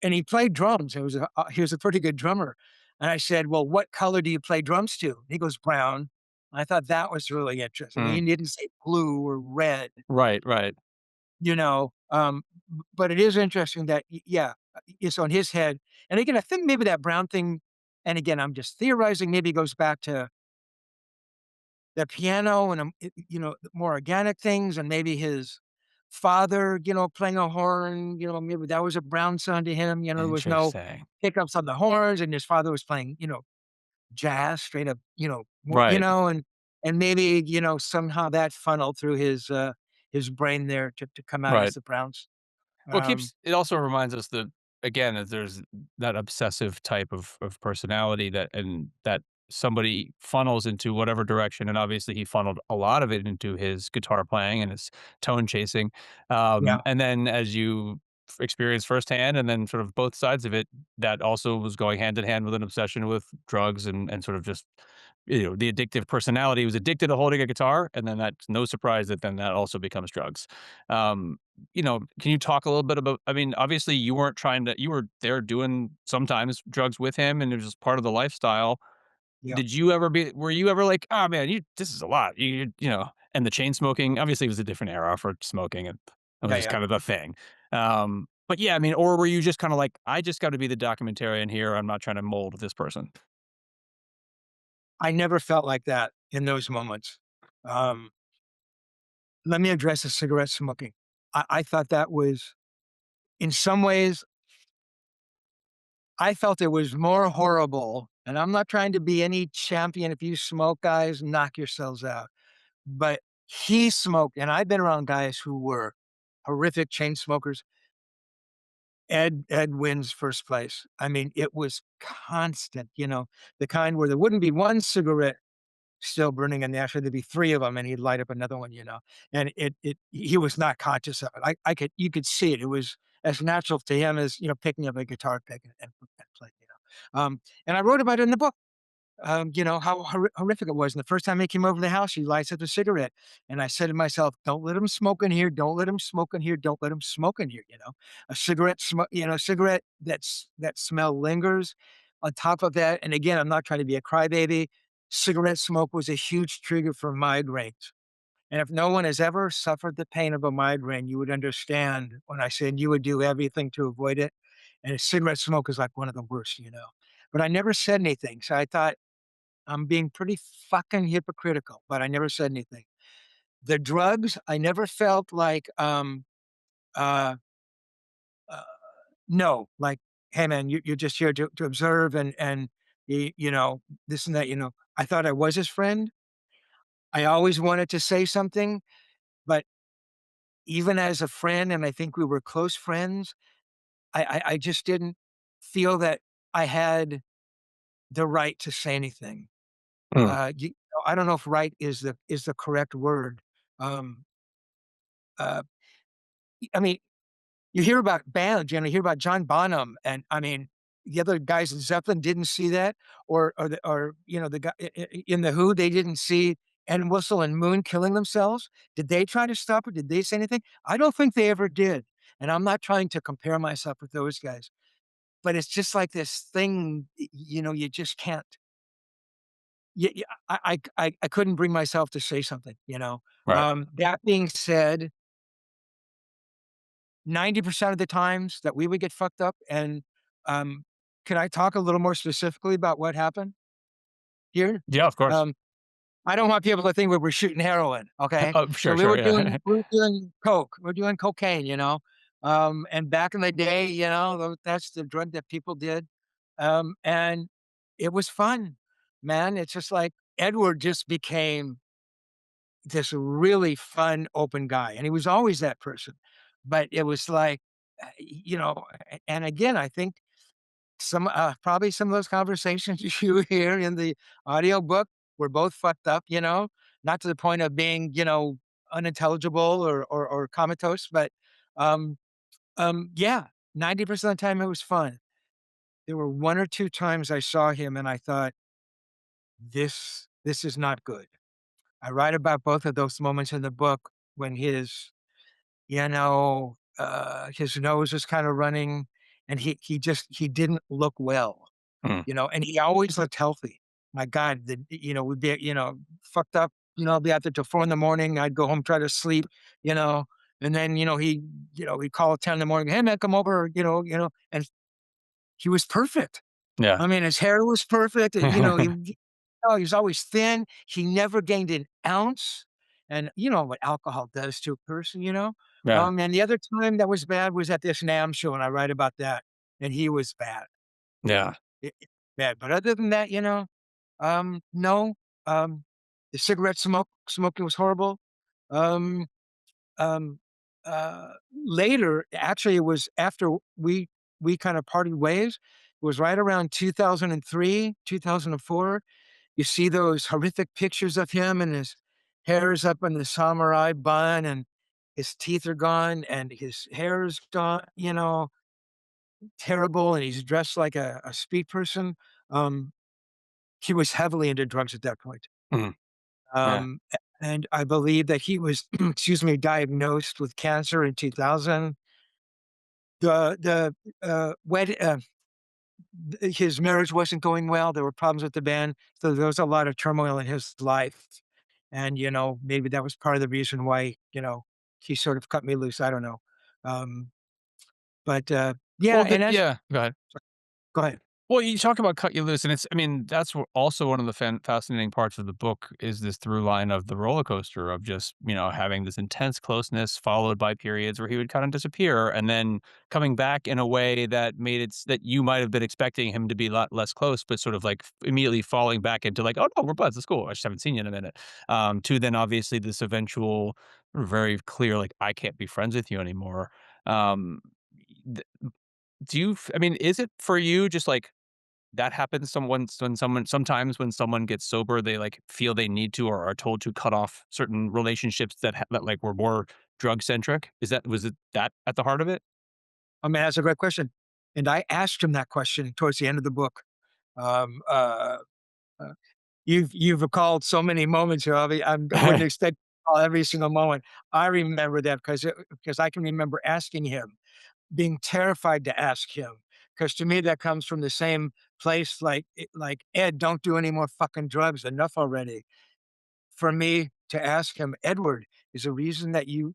and he played drums. He was a pretty good drummer. And I said, "Well, what color do you play drums to?" He goes, "Brown." I thought that was really interesting. He Mm. didn't say blue or red, Right, right. you know. But it is interesting that yeah, it's on his head. And again, I think maybe that Brown thing. And again, I'm just theorizing. Maybe it goes back to the piano and more organic things, and maybe his father, playing a horn, maybe that was a Brown sound to him. There was no Interesting. pickups on the horns, and his father was playing, jazz straight up, Right, and maybe, somehow that funneled through his brain there to come out as right. the Browns. Well, Um, it also reminds us that, again, that there's that obsessive type of personality that somebody funnels into whatever direction, and obviously he funneled a lot of it into his guitar playing and his tone chasing, yeah, and then as you experience firsthand and then sort of both sides of it, that also was going hand in hand with an obsession with drugs and sort of just, the addictive personality. He was addicted to holding a guitar, and then that's no surprise that then that also becomes drugs. Um, can you talk a little bit about I mean, obviously you were there doing sometimes drugs with him and it was just part of the lifestyle. yeah, Were you ever like, "Oh man, this is a lot." And the chain smoking, obviously it was a different era for smoking and it was yeah, just yeah. kind of a thing. But yeah, I mean, or were you just kind of like, "I just got to be the documentarian here. I'm not trying to mold this person." I never felt like that in those moments. Um, Let me address the cigarette smoking. I thought that was in some ways, I felt it was more horrible, and I'm not trying to be any champion. If you smoke, guys, knock yourselves out. But he smoked, and I've been around guys who were horrific chain smokers. Ed wins first place. I mean, it was constant, the kind where there wouldn't be one cigarette still burning in the ashtray. There'd be three of them, and he'd light up another one, and he was not conscious of it. You could see it. It was as natural to him as picking up a guitar pick and playing. And I wrote about it in the book. How horrific it was. And the first time he came over to the house, he lights up a cigarette. And I said to myself, don't let him smoke in here. Don't let him smoke in here. Don't let him smoke in here. A cigarette, cigarette that smell lingers on top of that. And again, I'm not trying to be a crybaby. Cigarette smoke was a huge trigger for migraines. And if no one has ever suffered the pain of a migraine, you would understand when I said you would do everything to avoid it. And cigarette smoke is like one of the worst. But I never said anything. So I thought, I'm being pretty fucking hypocritical, but I never said anything. The drugs, I never felt like, uh, uh, no, like, hey man, you're just here to observe and this and that. I thought I was his friend. I always wanted to say something, but even as a friend, and I think we were close friends, I just didn't feel that I had the right to say anything. Mm, I don't know if right is the correct word. Um, uh, I mean, you hear about bands, you hear about John Bonham, and I mean, the other guys in Zeppelin didn't see that, or the guy in the Who, they didn't see Whistle and Moon killing themselves. Did they try to stop it? Did they say anything? I don't think they ever did, and I'm not trying to compare myself with those guys, but it's just like this thing, you just can't. Yeah, I couldn't bring myself to say something. right. That being said, 90% of the times that we would get fucked up and, um, can I talk a little more specifically about what happened here? Yeah, of course. Um, I don't want people to think we were shooting heroin, okay? Oh, So sure, sure, yeah. we were doing coke, we're doing cocaine. And back in the day, that's the drug that people did, and it was fun, man. It's just like Edward just became this really fun, open guy, and he was always that person. But it was like, and again, I think probably some of those conversations you hear in the audiobook were both fucked up, not to the point of being, unintelligible or comatose, but um, yeah, 90% of the time it was fun. There were one or two times I saw him and I thought, this is not good. I write about both of those moments in the book when his nose was kind of running and he didn't look well, Mm, and he always looked healthy. My God, we'd be, fucked up, I'd be out there till 4 in the morning. I'd go home, try to sleep, you know, and then, he'd call at 10 in the morning, hey man, come over, and he was perfect. yeah. I mean, his hair was perfect, he was always thin, he never gained an ounce, and you know what alcohol does to a person. Yeah, And the other time that was bad was at this NAMM show, and I write about that, and he was bad, yeah. bad, but other than that, no, um, the smoking was horrible. Um, um, Later, actually, it was after we kind of parted ways. It was right around 2003, 2004. You see those horrific pictures of him, and his hair is up in the samurai bun, and his teeth are gone, and his hair is gone, terrible, and he's dressed like a speed person. Um, he was heavily into drugs at that point. Mhm, yeah. And I believe that he was, excuse me, diagnosed with cancer in 2000. The his marriage wasn't going well. There were problems with the band, so there was a lot of turmoil in his life, and maybe that was part of the reason why he sort of cut me loose. I don't know, um, but yeah, Well, and that's yeah, go ahead. go ahead. Well, you talk about cut you loose, and it's I mean, that's also one of the fascinating parts of the book is this through line of the roller coaster of just, having this intense closeness followed by periods where he would kind of disappear and then coming back in a way that made that you might have been expecting him to be a lot less close, but sort of like immediately falling back into like, oh no, we're buds, it's cool. I just haven't seen you in a minute. To then obviously this eventual very clear, like, I can't be friends with you anymore. Um, do you I mean, is it for you just like that happens when someone sometimes when someone gets sober, they, like, feel they need to or are told to cut off certain relationships that, like, were more drug centric? Was it that at the heart of it? I mean, that's a great question. And I asked him that question towards the end of the book. Um, uh, uh, you've recalled so many moments here. I wouldn't expect to recall every single moment. I remember that because I can remember asking him, being terrified to ask him, because to me that comes from the same place. Like Ed, don't do any more fucking drugs. Enough already. For me to ask him, Edward, is the reason that you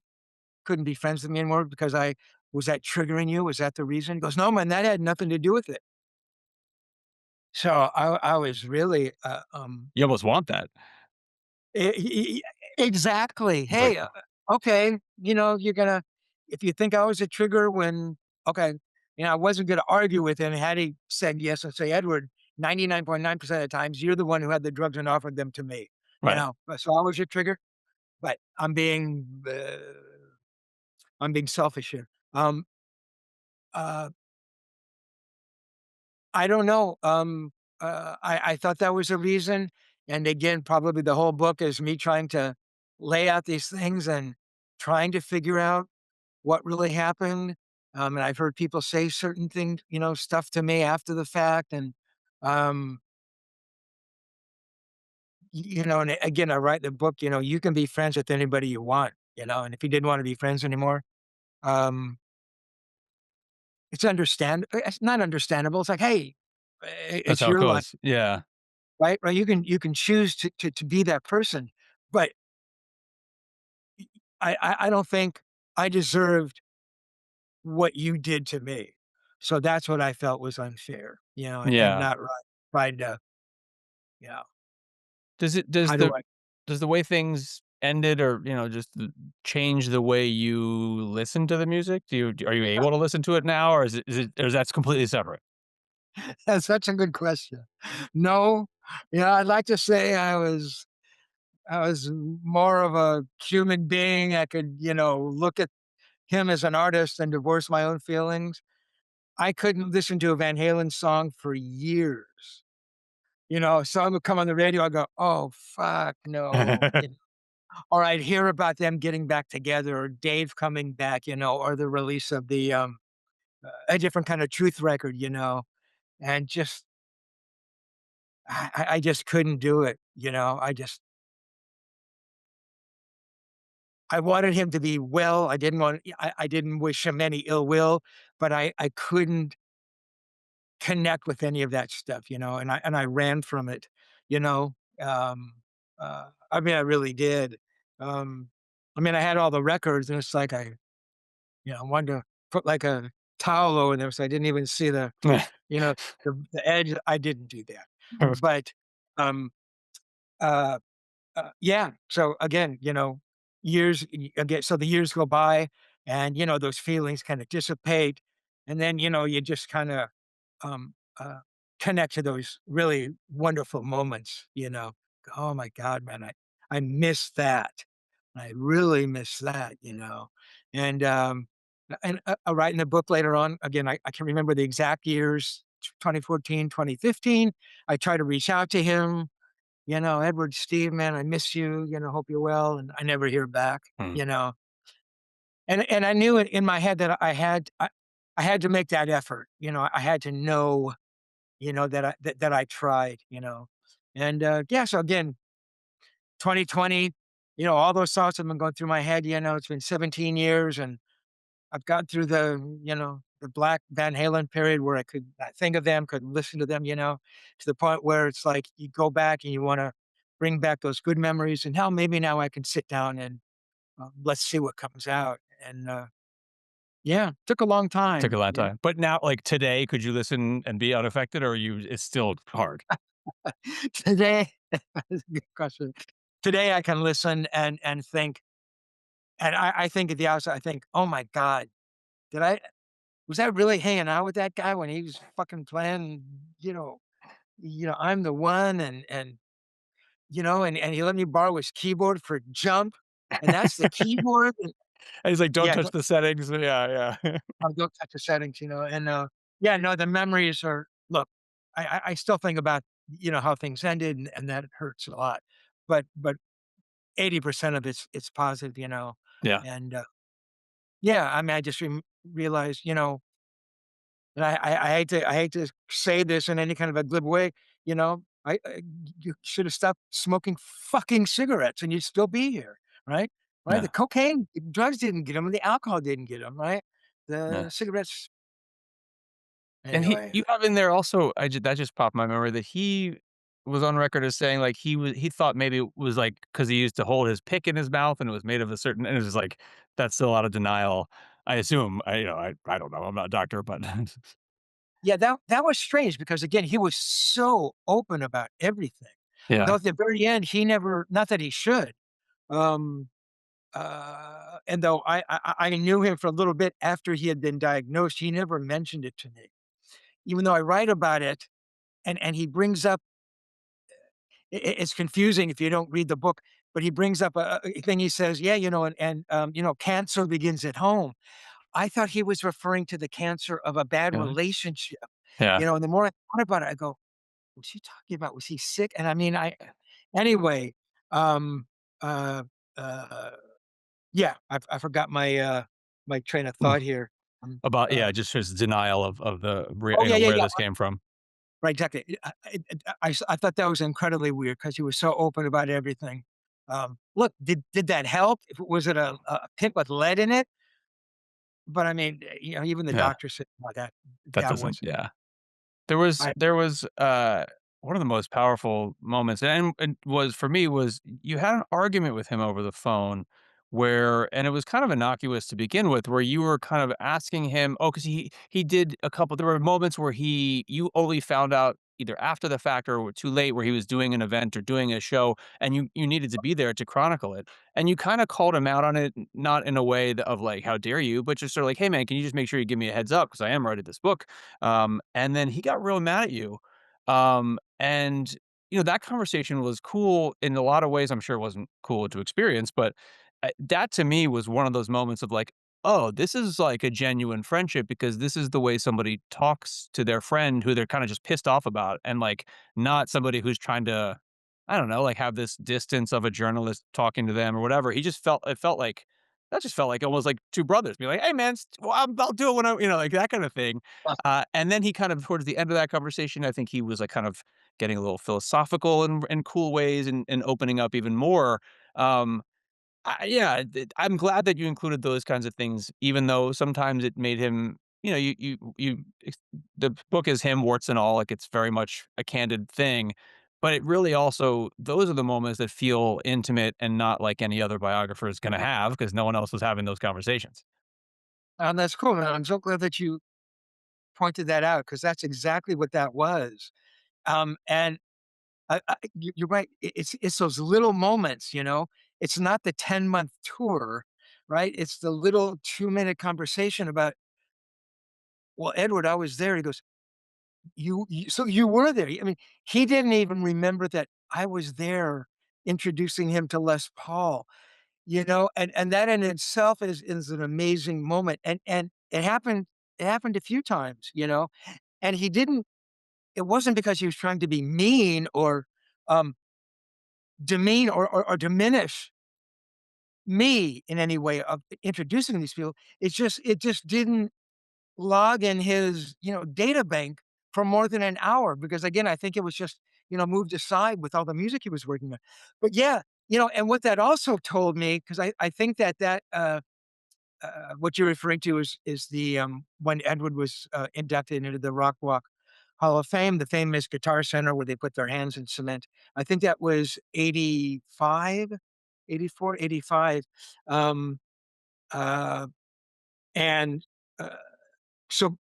couldn't be friends with me anymore because I was that triggering you? Was that the reason? He goes, no, man, that had nothing to do with it. So I was really, You almost want that. exactly. It's like, Hey, okay, you're gonna if you think I was a trigger when okay, I wasn't gonna argue with him had he said yes and say, Edward, 99.9% of the times you're the one who had the drugs and offered them to me. right. So I was your trigger, but I'm being selfish here. Uh, I don't know. I thought that was a reason. And again, probably the whole book is me trying to lay out these things and trying to figure out what really happened. And I've heard people say certain things, stuff to me after the fact. And, um, and again, I write in the book, you can be friends with anybody you want, and if you didn't want to be friends anymore, um, it's not understandable. It's like, hey, That's it's how it your life. goes. Yeah. Right? Right, you can choose to be that person, but I don't think I deserved what you did to me. So that's what I felt was unfair, and Yeah. not right. Tried to, you know, Does it how do I does the way things ended or, just change the way you listen to the music? Are you able to listen to it now, or or is that completely separate? that's such a good question. No, I'd like to say I was more of a human being. I could, look at him as an artist and divorce my own feelings. I couldn't listen to a Van Halen song for years. Song would come on the radio, I go, "Oh, fuck, no," or I'd hear about them getting back together or Dave coming back, or the release of a different kind of Truth record, and just I just couldn't do it, I wanted him to be well, I didn't wish him any ill will, but I couldn't connect with any of that stuff, and I ran from it, you know, um, I mean, I really did. Um, I mean, I had all the records, and it's like wanted to put like a towel over them so I didn't even see you know, the edge. I didn't do that, but um, uh, yeah. So again, again. So the years go by, and those feelings kind of dissipate, and then you just kind of um, uh, connect to those really wonderful moments, Oh my God, man, I miss that. I really miss that, And I write in the book later on, again, I can't remember the exact years, 2014, 2015. I try to reach out to him, Edward, Steve, man, I miss you, hope you're well. And I never hear back, Hmm. And I knew it in my head that I had to make that effort. I had to know that I tried, And, yeah, so again, 2020, all those thoughts have been going through my head, it's been 17 years and I've gone through the Black Van Halen period where I could not think of them, could listen to them, to the point where it's like you go back and you wanna bring back those good memories and hell, maybe now I can sit down and, let's see what comes out. And, Yeah, took a long Took a time, lot of you know? time. But now, like, today, could you listen and be unaffected, or you it's still hard? Today that's a good question. Today, I can listen and think, and I think at the outside, I think, "Oh my god, did I was I really hanging out with that guy when he was fucking playing, you know I'm the one, and he let me borrow his keyboard for Jump, and that's the keyboard." And And he's like, "Don't yeah, touch the settings." Yeah, yeah. don't touch the settings, yeah, no, the memories are look, I still think about, how things ended, and that hurts a lot, but 80% of it's positive, Yeah, and, yeah, I mean, I just realized, and I hate to say this in any kind of a good way, you should have stopped smoking fucking cigarettes and you'd still be here, right? Right? The yeah, cocaine, the drugs didn't get him, the alcohol didn't get him, right? yeah. The cigarettes And he anyway. you have in there also, that just popped my memory that he was on record as saying, like, he thought maybe it was, like, because he used to hold his pick in his mouth and it was made of a certain, and it was like, that's still a lot of denial, I assume. I don't know, I'm not a doctor, but Yeah, that was strange because again, he was so open about everything. Though yeah, at the very end, he never not that he should. Um, and though I knew him for a little bit after he had been diagnosed, he never mentioned it to me. Even though I write about it, and he brings up it's confusing if you don't read the book, but he brings up a thing. He says, "Yeah, cancer begins at home." I thought he was referring to the cancer of a bad really? relationship. Yeah. And the more I thought about it, I go, "Was he talking about was he sick?" And I mean, I anyway, um, uh, uh, yeah, I forgot my train of Mm. thought here. Um, About, uh, yeah, just his denial of the oh yeah, yeah, where yeah. this came from. Right, exactly. I thought that was incredibly weird because he was so open about everything. Look, did that help? If was it a pint with lead in it? But I mean, even the Yeah, doctor said, "No, that that that doesn't, wasn't." yeah. There was I there was, one of the most powerful moments, and was for me, was you had an argument with him over the phone where, and it was kind of innocuous to begin with, where you were kind of asking him, oh, because he did a couple, there were moments where you only found out either after the fact or too late, where he was doing an event or doing a show, and you needed to be there to chronicle it, and you kinda called him out on it, not in a way of like, "How dare you?" But just sort of like, "Hey, man, can you just make sure you give me a heads up because I am writing this book." And then he got real mad at you. And that conversation was cool in a lot of ways. I'm sure it wasn't cool to experience, but that to me was one of those moments of like, oh, this is like a genuine friendship because this is the way somebody talks to their friend who they're kind of just pissed off about, and like not somebody who's trying to, I don't know, like have this distance of a journalist talking to them or whatever. He just felt, it felt like, that just felt like almost like two brothers be like, hey man, well, I'll do it when I, like that kind of thing. And then he kind of, towards the end of that conversation, I think he was like kind of getting a little philosophical in cool ways, and opening up even more. Um, yeah, I'm glad that you included those kinds of things, even though sometimes it made him, the book is him, warts and all, like it's very much a candid thing. But it really also, those are the moments that feel intimate and not like any other biographer is going to have because no one else was having those conversations. That's cool, man. I'm so glad that you pointed that out because that's exactly what that was. And you're right. It's those little moments, It's not the 10-month tour, right? It's the little 2-minute conversation about, "Well, Edward, I was there." He goes, So you were there." I mean, he didn't even remember that I was there introducing him to Les Paul, and that in itself is an amazing moment, and it happened a few times, and he didn't it wasn't because he was trying to be mean or, um, demean or diminish me in any way of introducing these people. It just didn't log in his, data bank for more than an hour because again, I think it was just, moved aside with all the music he was working on. But yeah, and what that also told me, because I think that what you're referring to is the when Edward was inducted into the Rock Walk Hall of Fame, the famous Guitar Center where they put their hands in cement. I think that was 85, 84, 85. Um, uh, and uh, so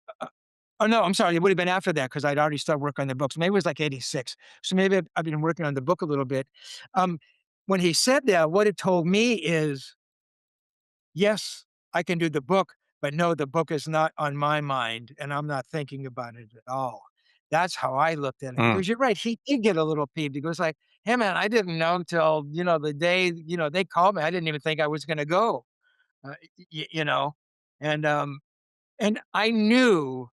oh, no, I'm sorry, it would have been after that because 'cause I'd already started working on the books. Maybe it was like '86. So maybe I've been working on the book a little bit. Um, when he said that, what it told me is, "Yes, I can do the book, but no, the book is not on my mind, and I'm not thinking about it at all." That's how I looked at it, Mm, because you're right, he did get a little peeved. He goes like, "Hey, man, I didn't know until, the day, they called me. I didn't even think I was gonna go." You know? And, and I knew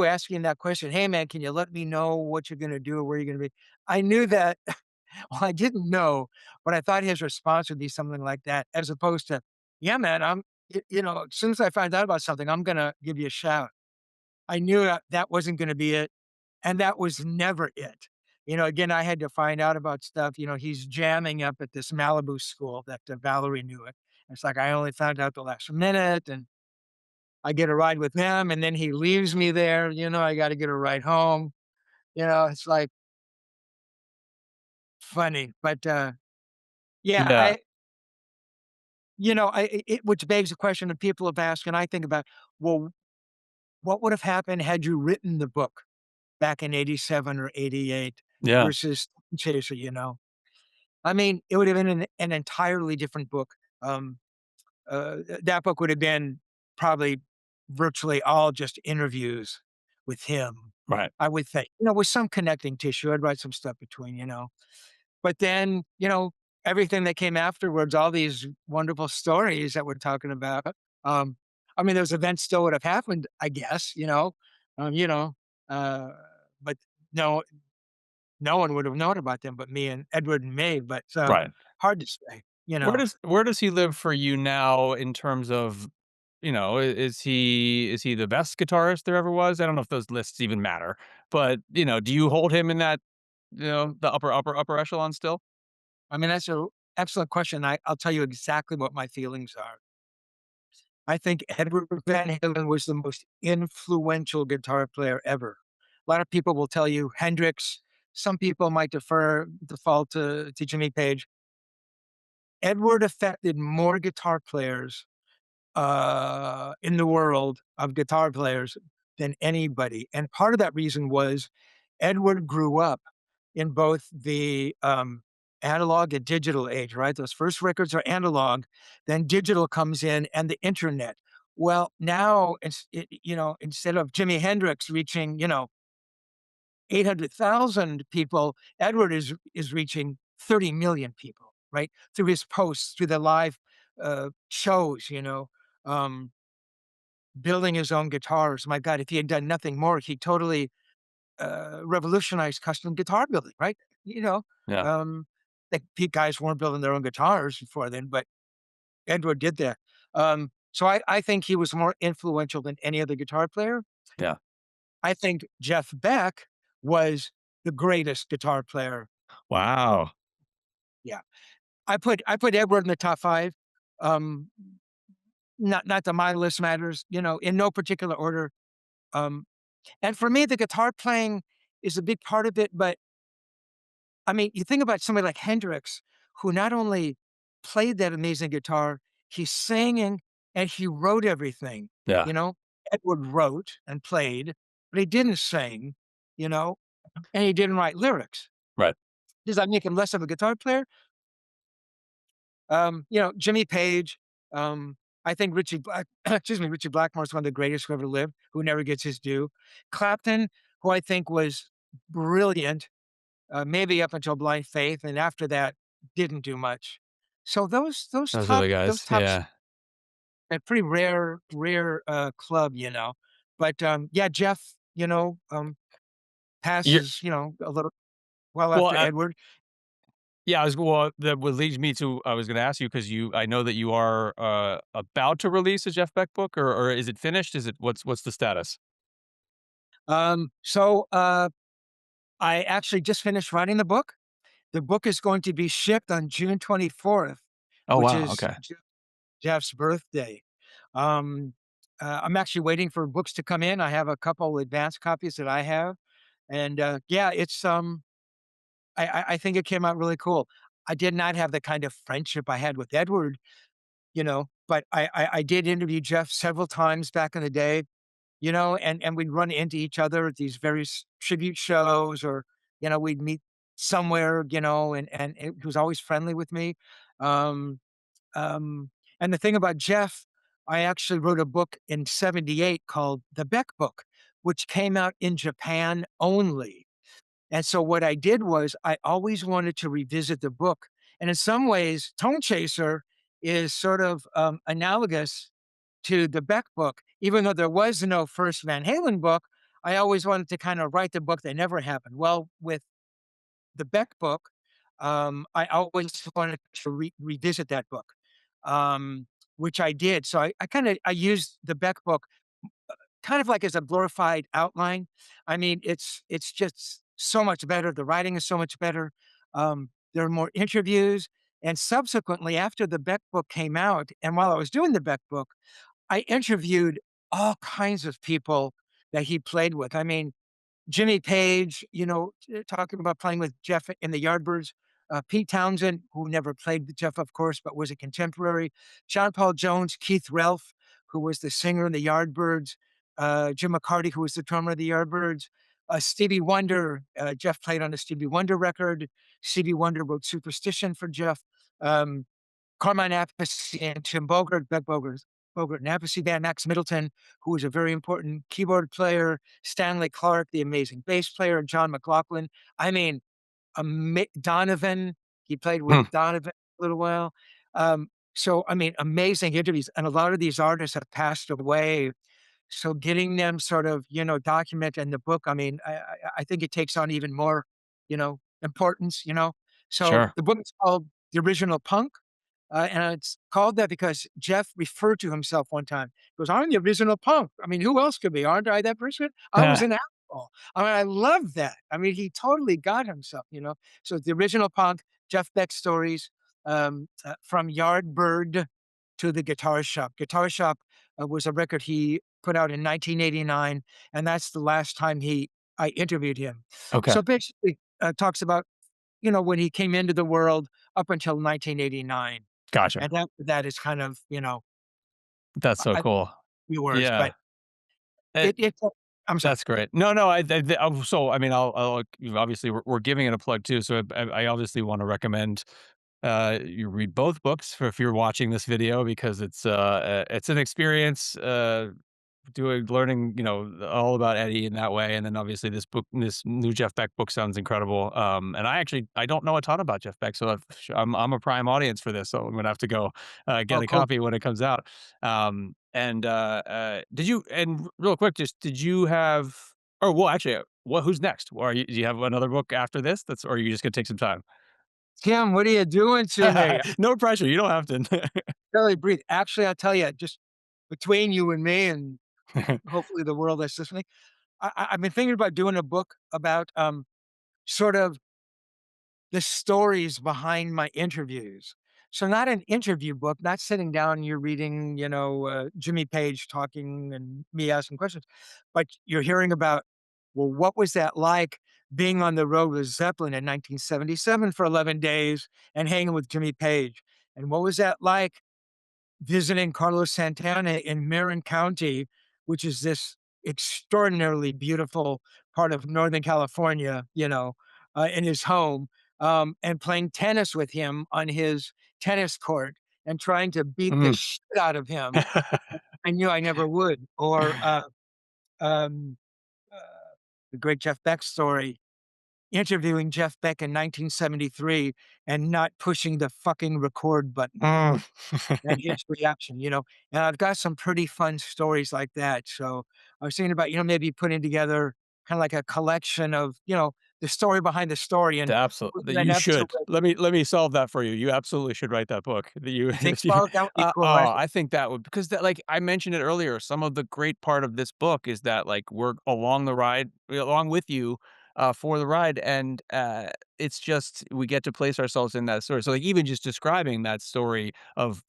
asking that question, "Hey, man, can you let me know what you're gonna do or where you're gonna be?" I knew that well, I didn't know, but I thought his response would be something like that, as opposed to, "Yeah, man, as soon as I find out about something, I'm gonna give you a shout." I knew that that wasn't gonna be it, and that was never it. Again, I had to find out about stuff. He's jamming up at this Malibu school that Valerie knew it. It's like I only found out the last minute, and I get a ride with him, and then he leaves me there. I got to get a ride home. It's like funny, but yeah, yeah, which begs the question that people have asked, and I think about, well, what would have happened had you written the book back in '87 or '88 yeah, versus Chaser? I mean, it would have been an entirely different book. That book would have been probably virtually all just interviews with him, right, I would think, with some connecting tissue. I'd write some stuff between. But then, everything that came afterwards, all these wonderful stories that we're talking about. Um, I mean, those events still would have happened, I guess, um, you know, uh, but no, no one would have known about them but me and Edward and May. But right. hard to say, Where does he live for you now in terms of, is he the best guitarist there ever was? I don't know if those lists even matter, but, do you hold him in that, the upper echelon still? I mean, that's an excellent question. I'll tell you exactly what my feelings are. I think Edward Van Halen was the most influential guitar player ever. A lot of people will tell you Hendrix. Some people might default to Jimmy Page. Edward affected more guitar players in the world of guitar players than anybody. And part of that reason was Edward grew up in both the analog and digital age, right? Those first records are analog, then digital comes in and the internet. Well, now instead of Jimi Hendrix reaching 800,000 people, Edward is reaching 30 million people, right? Through his posts, through the live shows, um, building his own guitars. My God, if he had done nothing more, he totally revolutionized custom guitar building, right? You know, Yeah, um, the guys weren't building their own guitars before then, but Edward did that. So I think he was more influential than any other guitar player. yeah. I think Jeff Beck was the greatest guitar player. Wow. Yeah, I put Edward in the top five. Um, not that my list matters, in no particular order. Um, and for me, the guitar playing is a big part of it, but I mean, you think about somebody like Hendrix, who not only played that amazing guitar, he sang and he wrote everything, Yeah, you know? Edward wrote and played, but he didn't sing, you know, and he didn't write lyrics. right. Does that make him less of a guitar player? Jimmy Page, I think Richie Black, excuse me, Richie Blackmore is one of the greatest who ever lived, who never gets his due. Clapton, who I think was brilliant, maybe up until Blind Faith, and after that, didn't do much. So those Those are top the those guys. tops Yeah. a pretty rare club. But yeah, Jeff, You're passes, a little well well, after Edward. yeah, that would lead me to I was gonna ask you because I know that you are, about to release a Jeff Beck book, or is it finished? What's the status? So I actually just finished writing the book. The book is going to be shipped on June 24th, Oh, which wow, is okay. Jeff's birthday. Um, I'm actually waiting for books to come in. I have a couple advanced copies that I have, and yeah, it's I think it came out really cool. I did not have the kind of friendship I had with Edward, But I did interview Jeff several times back in the day, and we'd run into each other at these various tribute shows, or, we'd meet somewhere, and he was always friendly with me. Um, um, and the thing about Jeff, I actually wrote a book in '78 called The Beck Book, which came out in Japan only. And so what I did was I always wanted to revisit the book. And in some ways, Tone Chaser is sort of analogous to the Beck book. Even though there was no first Van Halen book, I always wanted to kind of write the book that never happened. Well, with the Beck book, I always wanted to revisit that book, which I did. So I kind of I used the Beck book kind of like as a glorified outline. I mean, it's just so much better. The writing is so much better. There are more interviews, and subsequently, after the Beck book came out, and while I was doing the Beck book, I interviewed all kinds of people that he played with. I mean, Jimmy Page, talking about playing with Jeff in the Yardbirds. Pete Townsend, who never played with Jeff, of course, but was a contemporary. John Paul Jones, Keith Relf, who was the singer in the Yardbirds. Jim McCarty, who was the drummer of the Yardbirds. Stevie Wonder, Jeff played on a Stevie Wonder record. Stevie Wonder wrote Superstition for Jeff. Um, Carmine Appice and Tim Bogert, Bogert and Appice band, Max Middleton, who was a very important keyboard player, Stanley Clark, the amazing bass player, John McLaughlin. I mean, Donovan, he played with Hmm, Donovan a little while. So, I mean, amazing interviews. And a lot of these artists have passed away. So getting them sort of, documented in the book, I mean, I think it takes on even more, importance. So sure. the book is called The Original Punk. And it's called that because Jeff referred to himself one time. He goes, "I'm the original punk. I mean, who else could be? Aren't I that person? I was an asshole." I mean, I love that. I mean, he totally got himself. So the original punk, Jeff Beck stories, from Yardbird to the Guitar Shop. Guitar Shop was a record he put out in 1989, and that's the last time he I interviewed him. Okay, So basically, talks about when he came into the world up until 1989. gotcha. And after that is kind of, That's so I cool. few words, Yeah, but eh, it's I'm sorry. that's great. No, no, so, I mean, obviously, we're giving it a plug too, so I obviously wanna recommend, you read both books for if you're watching this video because it's an experience, learning, all about Eddie in that way, and then obviously this new Jeff Beck book sounds incredible. And I don't know a ton about Jeff Beck, so I'm a prime audience for this, so I'm gonna have to go get Oh, a cool. copy when it comes out. Did you and real quick, just did you have? Or well, actually, who's next? Or do you have another book after this? Or are you just gonna take some time? Tim, what are you doing to me? No pressure. You don't have to. Barely breathe. Actually, I'll tell you, just between you and me and hopefully the world that's listening, I've been thinking about doing a book about, sort of the stories behind my interviews. So not an interview book, not sitting down, you're reading, Jimmy Page talking and me asking questions, but you're hearing about, well, what was that like being on the road with Zeppelin in 1977 for 11 days and hanging with Jimmy Page? And what was that like visiting Carlos Santana in Marin County, which is this extraordinarily beautiful part of Northern California, in his home, and playing tennis with him on his tennis court and trying to beat the Mm. shit out of him. I knew I never would. Or um, uh, the great Jeff Beck story, interviewing Jeff Beck in 1973 and not pushing the fucking record button. Mm. And his reaction. And I've got some pretty fun stories like that, so I was thinking about, maybe putting together kinda like a collection of, the story behind the story and Absolutely, putting an you episode should. where Let me solve that for you. You absolutely should write that book. That you, you think you so? That would be cool, right? I think that would because that like I mentioned it earlier. Some of the great part of this book is that like we're along the ride, along with you, for the ride, and it's just we get to place ourselves in that story. So like even just describing that story of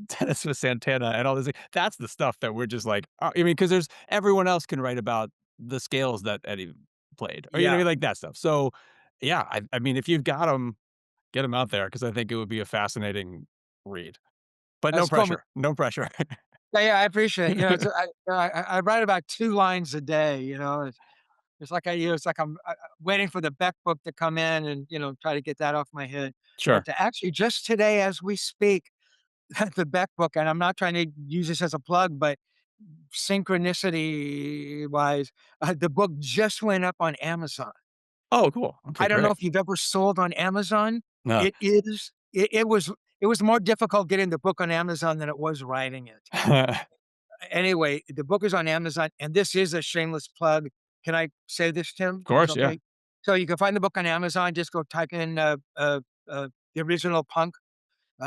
tennis with Santana and all this, that's the stuff that we're just like. I mean, because there's everyone else can write about the scales that Eddie played, or you know, what I Yeah. mean, like that stuff. So yeah, I mean, if you've got them, get them out there because I think it would be a fascinating read. but no That's cool, man. pressure, no pressure. Yeah, yeah, I appreciate it. You know, I write about 2 lines a day, you know? It's like it's like I'm, waiting for the Beck book to come in and, try to get that off my head. But Sure. actually just today as we speak, the Beck book, and I'm not trying to use this as a plug, but synchronicity wise, the book just went up on Amazon. Oh, cool. Okay, I don't know great. if you've ever sold on Amazon. No. It was more difficult getting the book on Amazon than it was writing it. Of Anyway, the book is on Amazon, and this is a shameless plug. Can I say this, Tim? Is course, yeah. okay? So you can find the book on Amazon. Just go type in the original Punk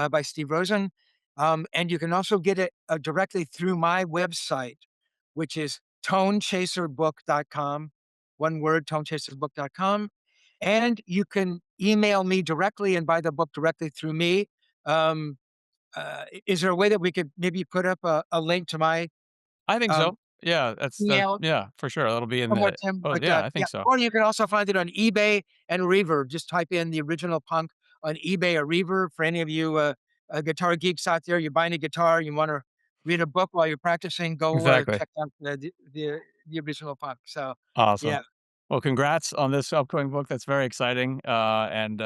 by Steve Rosen. And you can also get it directly through my website, which is tonechaserbook.com. One word, tonechaserbook.com. And you can email me directly and buy the book directly through me. Um, is there a way that we could maybe put up a link to my I think um, so. Yeah, that's that email yeah, for sure. That'll be in somewhat, the Tim? oh, But yeah, I yeah, think so. or you can also find it on eBay and Reverb. Just type in the original Punk on eBay or Reverb for any of you guitar geeks out there. You're buying a guitar, you want to read a book while you're practicing, go Exactly. check out the original Punk. So Awesome. yeah, Well, congrats on this upcoming book. That's very exciting. And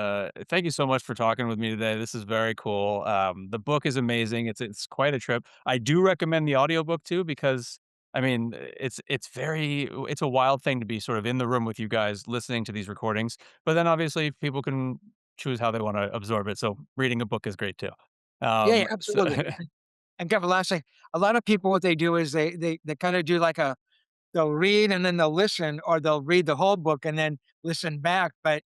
thank you so much for talking with me today. This is very cool. The book is amazing. It's quite a trip. I do recommend the audiobook too because I mean, it's a wild thing to be sort of in the room with you guys listening to these recordings. But then obviously people can choose how they want to absorb it. So reading a book is great too. yeah, yeah, So absolutely. And Kevin, last thing, a lot of people, what they do is they kind of do like they'll read and then they'll listen, or they'll read the whole book and then listen back. But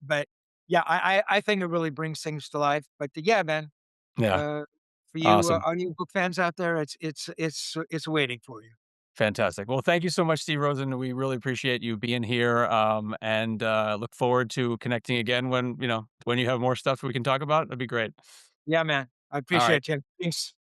yeah, I think it really brings things to life. But yeah, man, yeah, uh, for you awesome. audiobook fans out there, it's waiting for you. Fantastic. Well, thank you so much, Steve Rosen. We really appreciate you being here, and look forward to connecting again when you have more stuff we can talk about. That'd be great. Yeah, man. I All right. appreciate you. Peace.